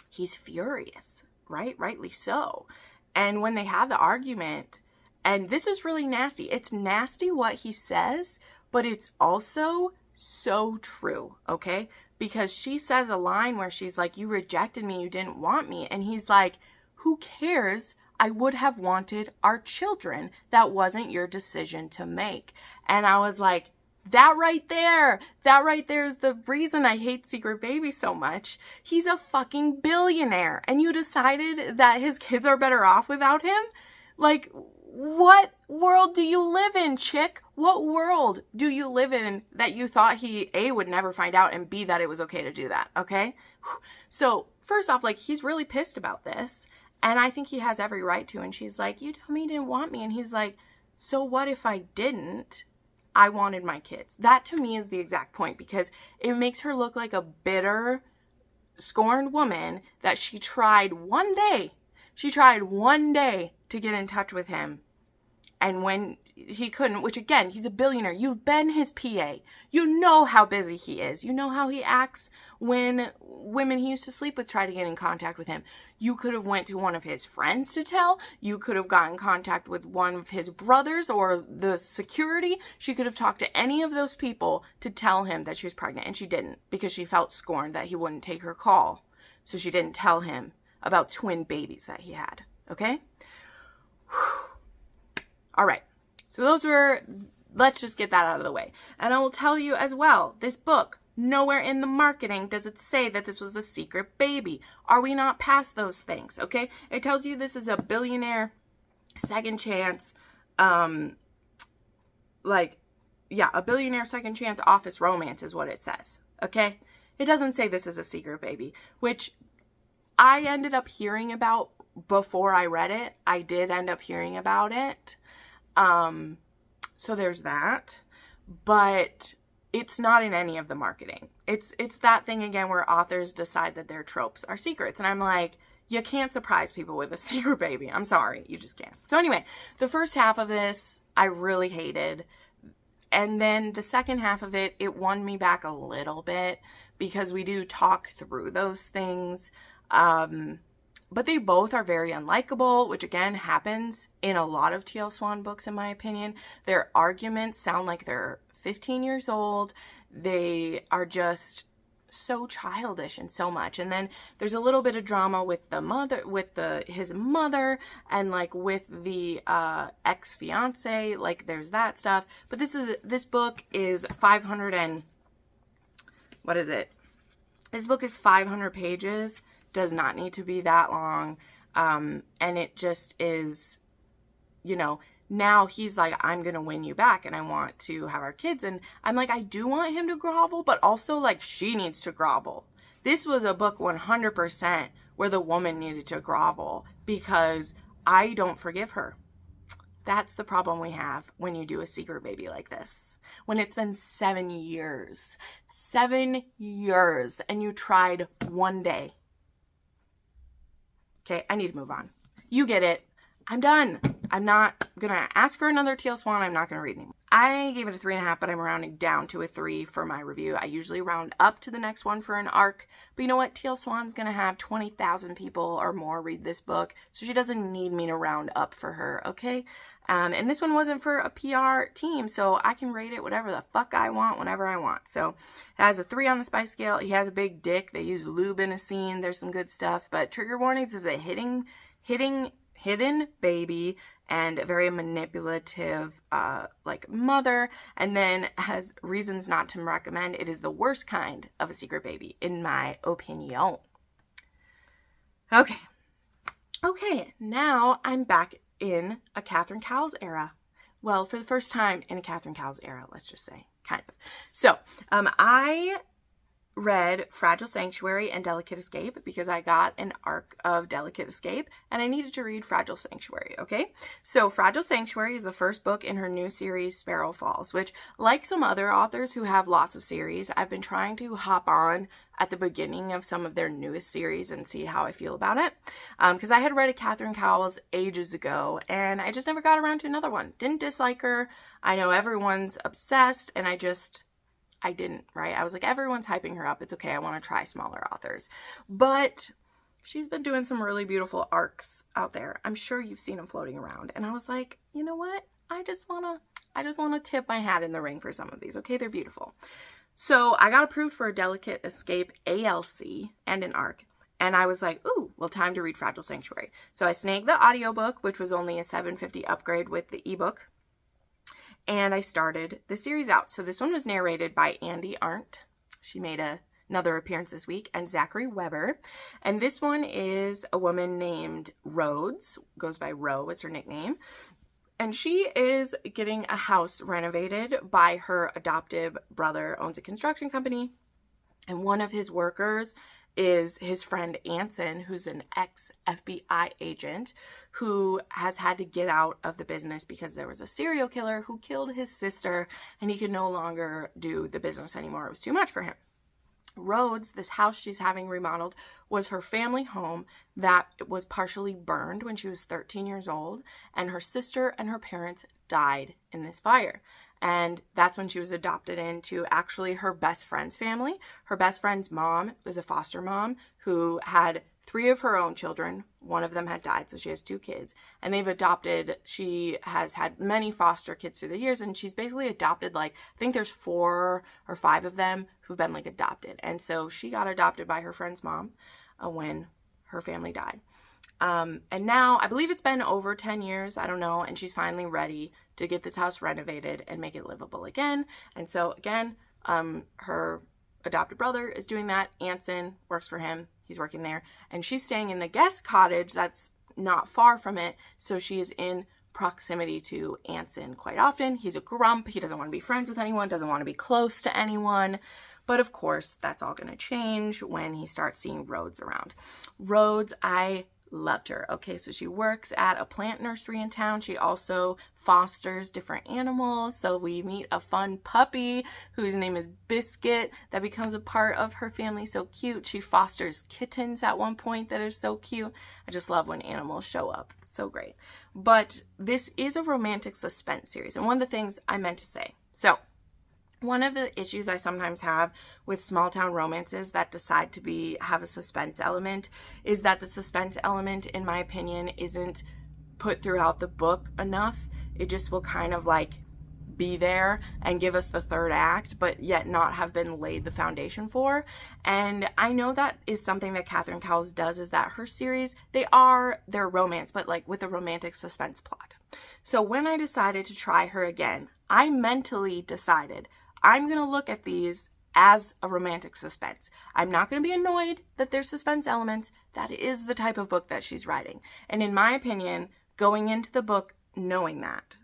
[SPEAKER 1] he's furious, right? Rightly so. And when they have the argument, and this is really nasty. It's nasty what he says, but it's also so true, okay? Because she says a line where she's like, you rejected me, you didn't want me. And he's like, who cares? I would have wanted our children. That wasn't your decision to make. And I was like, that right there is the reason I hate Secret Baby so much. He's a fucking billionaire, and you decided that his kids are better off without him? Like, what world do you live in, chick? What world do you live in that you thought he, A, would never find out, and B, that it was okay to do that, okay? So, first off, like, he's really pissed about this, and I think he has every right to, and she's like, you told me you didn't want me, and he's like, so what if I didn't? I wanted my kids. That to me is the exact point, because it makes her look like a bitter, scorned woman that she tried one day. She tried one day to get in touch with him. And when he couldn't, which again, he's a billionaire. You've been his PA. You know how busy he is. You know how he acts when women he used to sleep with try to get in contact with him. You could have went to one of his friends to tell. You could have gotten in contact with one of his brothers or the security. She could have talked to any of those people to tell him that she was pregnant. And she didn't, because she felt scorned that he wouldn't take her call. So she didn't tell him about twin babies that he had. Okay? All right, so let's just get that out of the way. And I will tell you as well, this book, nowhere in the marketing does it say that this was a secret baby. Are we not past those things, okay? It tells you this is a billionaire second chance, a billionaire second chance office romance is what it says, okay? It doesn't say this is a secret baby, which I ended up hearing about before I read it. I did end up hearing about it. So there's that, but it's not in any of the marketing. It's that thing again where authors decide that their tropes are secrets. And I'm like, you can't surprise people with a secret baby. I'm sorry. You just can't. So anyway, the first half of this, I really hated. And then the second half of it, it won me back a little bit because we do talk through those things. But they both are very unlikable, which again happens in a lot of T.L. Swan books, in my opinion. Their arguments sound like they're 15 years old. They are just so childish and so much. And then there's a little bit of drama with the mother, his mother, and like with the ex-fiance. Like there's that stuff. But this book is 500 and what is it? This book is 500 pages. Does not need to be that long. And it just is, now he's like, I'm going to win you back and I want to have our kids. And I'm like, I do want him to grovel, but also like she needs to grovel. This was a book 100% where the woman needed to grovel because I don't forgive her. That's the problem we have when you do a secret baby like this. When it's been 7 years, and you tried one day. Okay, I need to move on. You get it. I'm done. I'm not going to ask for another T.L. Swan. I'm not going to read anymore. I gave it a 3.5, but I'm rounding down to a 3 for my review. I usually round up to the next one for an arc. But you know what? T.L. Swan's going to have 20,000 people or more read this book. So she doesn't need me to round up for her, okay? And this one wasn't for a PR team, so I can rate it whatever the fuck I want, whenever I want. So it has a 3 on the spice scale. He has a big dick. They use lube in a scene. There's some good stuff. But trigger warnings is a hidden baby and a very manipulative mother, and then has reasons not to recommend. It is the worst kind of a secret baby, in my opinion. Okay, now I'm back in a Catherine Cowles era. Well, for the first time in a Catherine Cowles era, let's just say, kind of. So, I read Fragile Sanctuary and Delicate Escape because I got an arc of Delicate Escape and I needed to read Fragile Sanctuary, okay? So Fragile Sanctuary is the first book in her new series, Sparrow Falls, which, like some other authors who have lots of series, I've been trying to hop on at the beginning of some of their newest series and see how I feel about it. Because I had read a Catherine Cowles ages ago and I just never got around to another one. Didn't dislike her. I know everyone's obsessed and I didn't, right? I was like, everyone's hyping her up. It's okay. I want to try smaller authors. But she's been doing some really beautiful arcs out there. I'm sure you've seen them floating around. And I was like, you know what? I just want to tip my hat in the ring for some of these. Okay, they're beautiful. So I got approved for a Delicate Escape ALC and an arc. And I was like, ooh, well, time to read Fragile Sanctuary. So I snagged the audiobook, which was only a $7.50 upgrade with the ebook. And I started the series out. So this one was narrated by Andy Arndt. She made another appearance this week. And Zachary Weber. And this one is a woman named Rhodes. Goes by Ro as her nickname. And she is getting a house renovated by her adoptive brother, owns a construction company. And one of his workers is his friend Anson, who's an ex-FBI agent who has had to get out of the business because there was a serial killer who killed his sister and he could no longer do the business anymore. It was too much for him. Rhodes, this house she's having remodeled, was her family home that was partially burned when she was 13 years old, and her sister and her parents died in this fire. And that's when she was adopted into actually her best friend's family. Her best friend's mom was a foster mom who had 3 of her own children. One of them had died, so she has 2 kids. And she has had many foster kids through the years, and she's basically adopted, like, I think there's 4 or 5 of them who've been, like, adopted. And so she got adopted by her friend's mom when her family died. And now, I believe it's been over 10 years, I don't know, and she's finally ready to get this house renovated and make it livable again. And so, again, her adopted brother is doing that. Anson works for him. He's working there. And she's staying in the guest cottage that's not far from it, so she is in proximity to Anson quite often. He's a grump. He doesn't want to be friends with anyone, doesn't want to be close to anyone. But of course, that's all going to change when he starts seeing Rhodes around. Rhodes, I loved her. Okay, so she works at a plant nursery in town. She also fosters different animals. So we meet a fun puppy whose name is Biscuit that becomes a part of her family. So cute. She fosters kittens at one point that are so cute. I just love when animals show up. So great. But this is a romantic suspense series. And one of the things I meant to say. So one of the issues I sometimes have with small town romances that decide to have a suspense element is that the suspense element, in my opinion, isn't put throughout the book enough. It just will kind of like be there and give us the third act, but yet not have been laid the foundation for. And I know that is something that Catherine Cowles does, is that her series, they're romance, but like with a romantic suspense plot. So when I decided to try her again, I mentally decided I'm going to look at these as a romantic suspense. I'm not going to be annoyed that there's suspense elements. That is the type of book that she's writing. And in my opinion, going into the book knowing that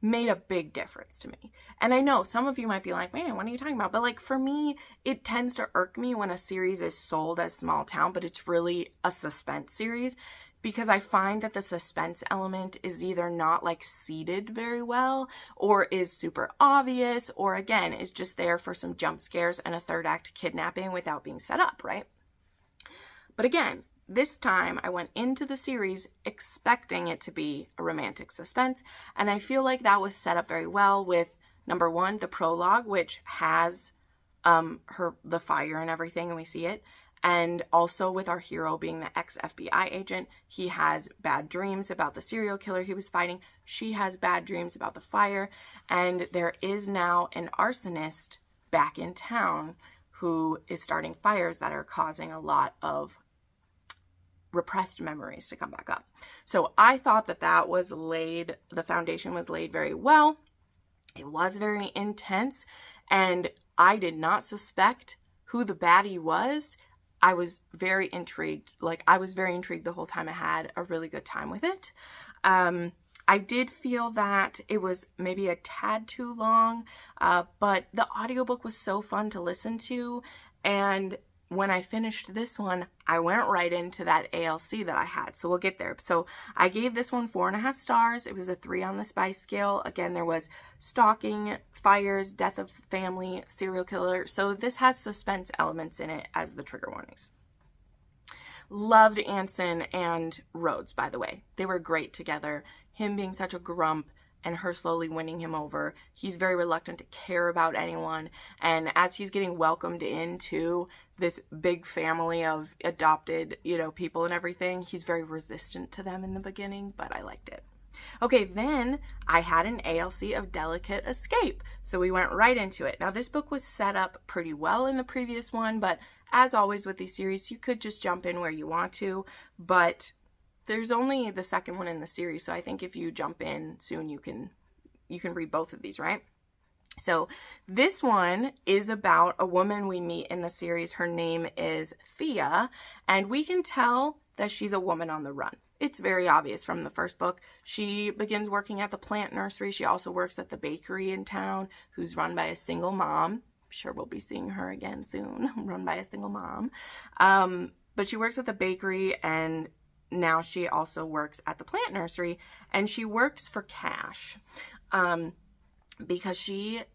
[SPEAKER 1] made a big difference to me. And I know some of you might be like, man, what are you talking about? But like for me, it tends to irk me when a series is sold as small town, but it's really a suspense series, because I find that the suspense element is either not like seeded very well, or is super obvious, or again, is just there for some jump scares and a third act kidnapping without being set up, right? But again, this time I went into the series expecting it to be a romantic suspense, and I feel like that was set up very well with, number 1, the prologue, which has the fire and everything, and we see it. And also with our hero being the ex-FBI agent, he has bad dreams about the serial killer he was fighting. She has bad dreams about the fire. And there is now an arsonist back in town who is starting fires that are causing a lot of repressed memories to come back up. So I thought that the foundation was laid very well. It was very intense, and I did not suspect who the baddie was. I was very intrigued. I was very intrigued the whole time. I had a really good time with it. I did feel that it was maybe a tad too long, but the audiobook was so fun to listen to. And when I finished this one, I went right into that ALC that I had. So we'll get there. So I gave this one 4.5 stars. It was a 3 on the spice scale. Again, there was stalking, fires, death of family, serial killer. So this has suspense elements in it as the trigger warnings. Loved Anson and Rhodes, by the way. They were great together. Him being such a grump and her slowly winning him over. He's very reluctant to care about anyone. And as he's getting welcomed into this big family of adopted, people and everything, he's very resistant to them in the beginning, but I liked it. Okay, then I had an ALC of Delicate Escape. So we went right into it. Now this book was set up pretty well in the previous one, but as always with these series, you could just jump in where you want to, but there's only the second one in the series, so I think if you jump in soon, you can read both of these, right? So this one is about a woman we meet in the series. Her name is Thea, and we can tell that she's a woman on the run. It's very obvious from the first book. She begins working at the plant nursery. She also works at the bakery in town, who's run by a single mom. sure we'll be seeing her again soon, run by a single mom. But she works at the bakery, and now she also works at the plant nursery, and she works for cash. Because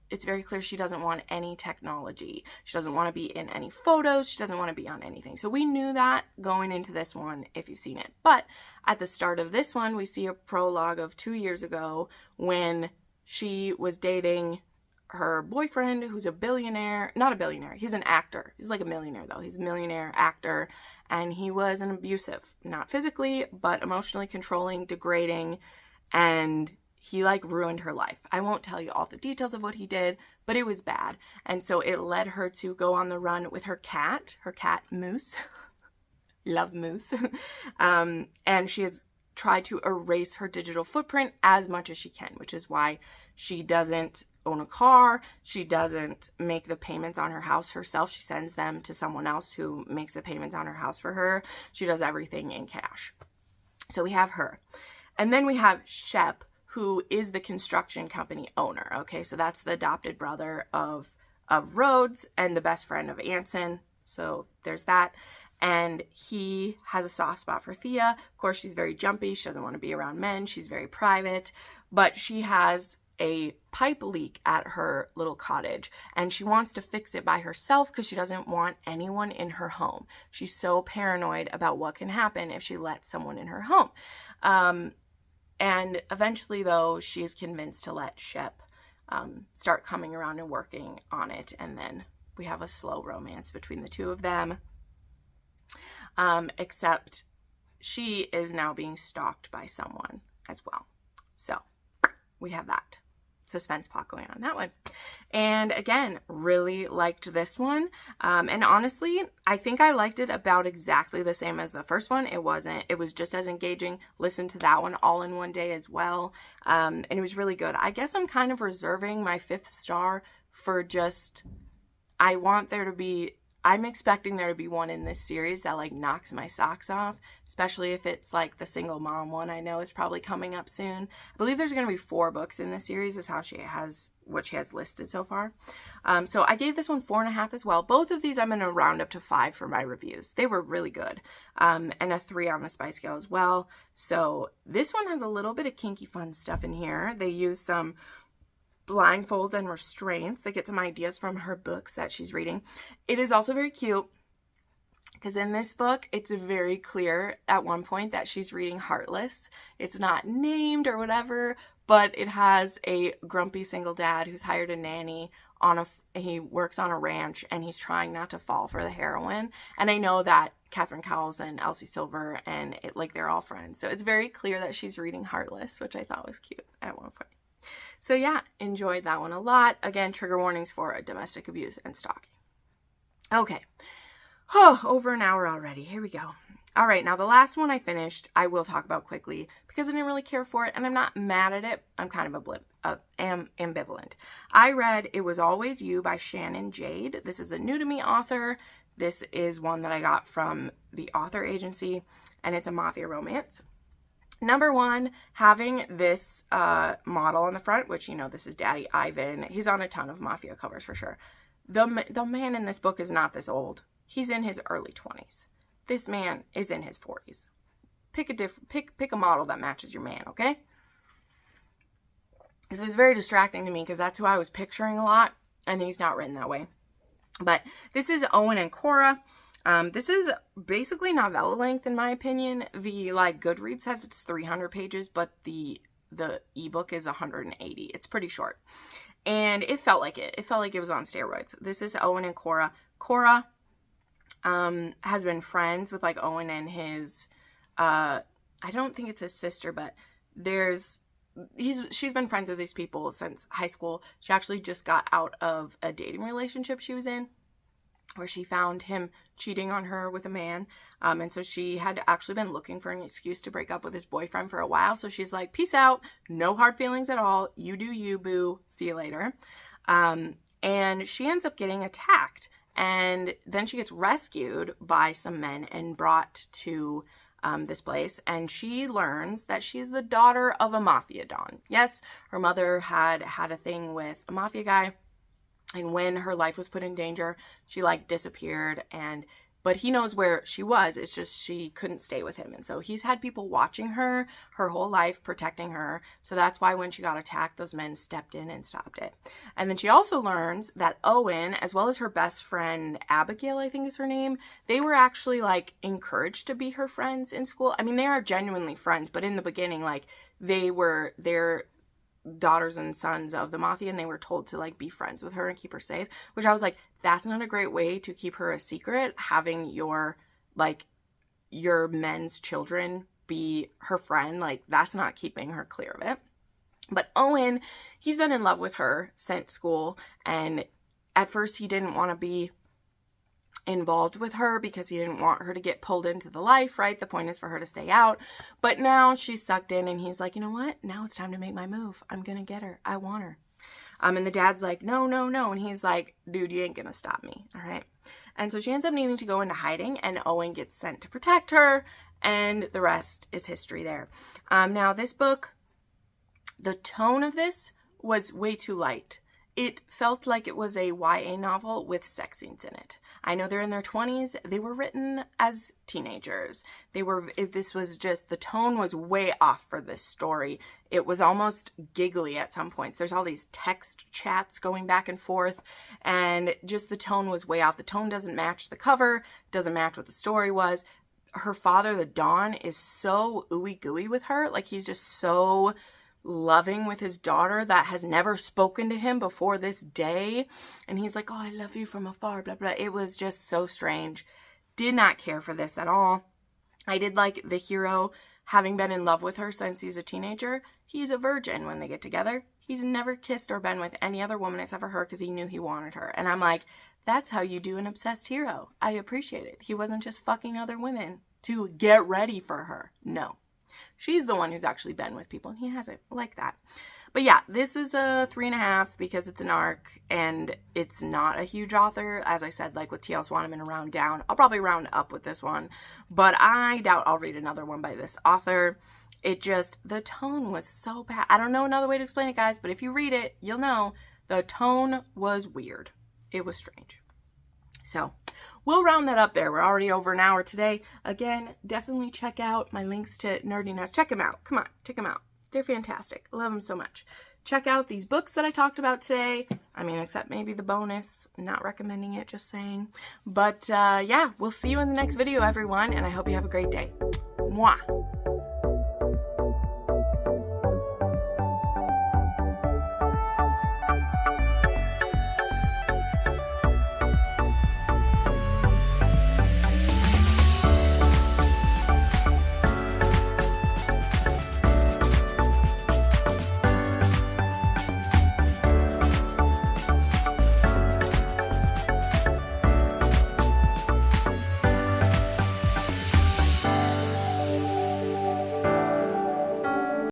[SPEAKER 1] it's very clear she doesn't want any technology. She doesn't want to be in any photos. She doesn't want to be on anything. So we knew that going into this one, if you've seen it. But at the start of this one, we see a prologue of 2 years ago when she was dating her boyfriend, who's a billionaire. Not a billionaire. He's an actor. He's like a millionaire, though. He's a millionaire actor. And he was an abusive. Not physically, but emotionally controlling, degrading, and he like ruined her life. I won't tell you all the details of what he did, but it was bad. And so it led her to go on the run with her cat Moose. Love Moose. And she has tried to erase her digital footprint as much as she can, which is why she doesn't own a car. She doesn't make the payments on her house herself. She sends them to someone else who makes the payments on her house for her. She does everything in cash. So we have her. And then we have Shep, who is the construction company owner. Okay, so that's the adopted brother of Rhodes and the best friend of Anson. So there's that. And he has a soft spot for Thea. Of course, she's very jumpy. She doesn't want to be around men. She's very private. But she has a pipe leak at her little cottage, and she wants to fix it by herself because she doesn't want anyone in her home. She's so paranoid about what can happen if she lets someone in her home. And eventually, though, she is convinced to let Shep start coming around and working on it. And then we have a slow romance between the two of them. Except she is now being stalked by someone as well. So we have that suspense plot going on in that one. And again, really liked this one. And honestly, I think I liked it about exactly the same as the first one. It was just as engaging. Listened to that one all in one day as well. And it was really good. I guess I'm kind of reserving my 5th star for just, I'm expecting there to be one in this series that like knocks my socks off, especially if it's like the single mom one I know is probably coming up soon. I believe there's going to be 4 books in this series is what she has listed so far. So I gave this one 4.5 as well. Both of these I'm going to round up to 5 for my reviews. They were really good. And a 3 on the spice scale as well. So this one has a little bit of kinky fun stuff in here. They use some blindfolds and restraints. They get some ideas from her books that she's reading. It is also very cute because in this book, it's very clear at one point that she's reading Heartless. It's not named or whatever, but it has a grumpy single dad who's hired a nanny he works on a ranch, and he's trying not to fall for the heroin. And I know that Catherine Cowles and Elsie Silver and they're all friends. So it's very clear that she's reading Heartless, which I thought was cute at one point. So yeah, enjoyed that one a lot. Again, trigger warnings for domestic abuse and stalking. Okay. Oh, over an hour already. Here we go. All right, now the last one I finished, I will talk about quickly because I didn't really care for it, and I'm not mad at it. I'm kind of ambivalent. I read It Was Always You by Shannon Jade. This is a new to me author. This is one that I got from the author agency, and it's a mafia romance. Number one, having this model on the front, which, this is Daddy Ivan. He's on a ton of mafia covers for sure. The man in this book is not this old. He's in his early 20s. This man is in his 40s. Pick a model that matches your man, okay? It was very distracting to me because that's who I was picturing a lot, and he's not written that way. But this is Owen and Cora. This is basically novella length in my opinion. The Goodreads says it's 300 pages, but the ebook is 180. It's pretty short. And it felt like it. It felt like it was on steroids. This is Owen and Cora. Cora has been friends with Owen and his I don't think it's his sister, but she's been friends with these people since high school. She actually just got out of a dating relationship she was in, where she found him cheating on her with a man. And so she had actually been looking for an excuse to break up with his boyfriend for a while. So she's like, peace out. No hard feelings at all. You do you, boo. See you later. And she ends up getting attacked. And then she gets rescued by some men and brought to this place. And she learns that she's the daughter of a mafia don. Yes, her mother had a thing with a mafia guy. And when her life was put in danger, she like disappeared, but he knows where she was. It's just she couldn't stay with him. And so he's had people watching her whole life, protecting her. So that's why when she got attacked, those men stepped in and stopped it. And then she also learns that Owen, as well as her best friend, Abigail, I think is her name, they were actually like encouraged to be her friends in school. I mean, they are genuinely friends, but in the beginning, like they're daughters and sons of the mafia, and they were told to like be friends with her and keep her safe, which I was like, that's not a great way to keep her a secret, having your men's children be her friend. Like, that's not keeping her clear of it. But Owen, he's been in love with her since school, and at first he didn't want to be involved with her because he didn't want her to get pulled into the life, right? The point is for her to stay out. But now she's sucked in, and he's like, you know what? Now it's time to make my move. I'm gonna get her. I want her. And the dad's like, no, no, no. And he's like, dude, you ain't gonna stop me. All right. And so she ends up needing to go into hiding, and Owen gets sent to protect her, and the rest is history there. Now this book, the tone of this was way too light. It felt like it was a YA novel with sex scenes in it. I know they're in their 20s. They were written as teenagers. The tone was way off for this story. It was almost giggly at some points. There's all these text chats going back and forth, and just the tone was way off. The tone doesn't match the cover, doesn't match what the story was. Her father, the Don, is so ooey gooey with her. Like, he's just so loving with his daughter that has never spoken to him before this day. And he's like, oh, I love you from afar, blah, blah. It was just so strange. Did not care for this at all. I did like the hero having been in love with her since he's a teenager. He's a virgin when they get together. He's never kissed or been with any other woman except for her because he knew he wanted her. And I'm like, that's how you do an obsessed hero. I appreciate it. He wasn't just fucking other women to get ready for her. No. She's the one who's actually been with people, and he hasn't. Like that. But yeah, this was a 3.5 because it's an arc, and it's not a huge author. As I said, like with T.L. Swan, I'm going to round down. I'll probably round up with this one, but I doubt I'll read another one by this author. The tone was so bad. I don't know another way to explain it, guys, but if you read it, you'll know the tone was weird. It was strange. So we'll round that up there. We're already over an hour today. Again, definitely check out my links to Nerdiness. Check them out. Come on, check them out. They're fantastic. I love them so much. Check out these books that I talked about today. I mean, except maybe the bonus. Not recommending it, just saying. But yeah, we'll see you in the next video, everyone, and I hope you have a great day. Mwah!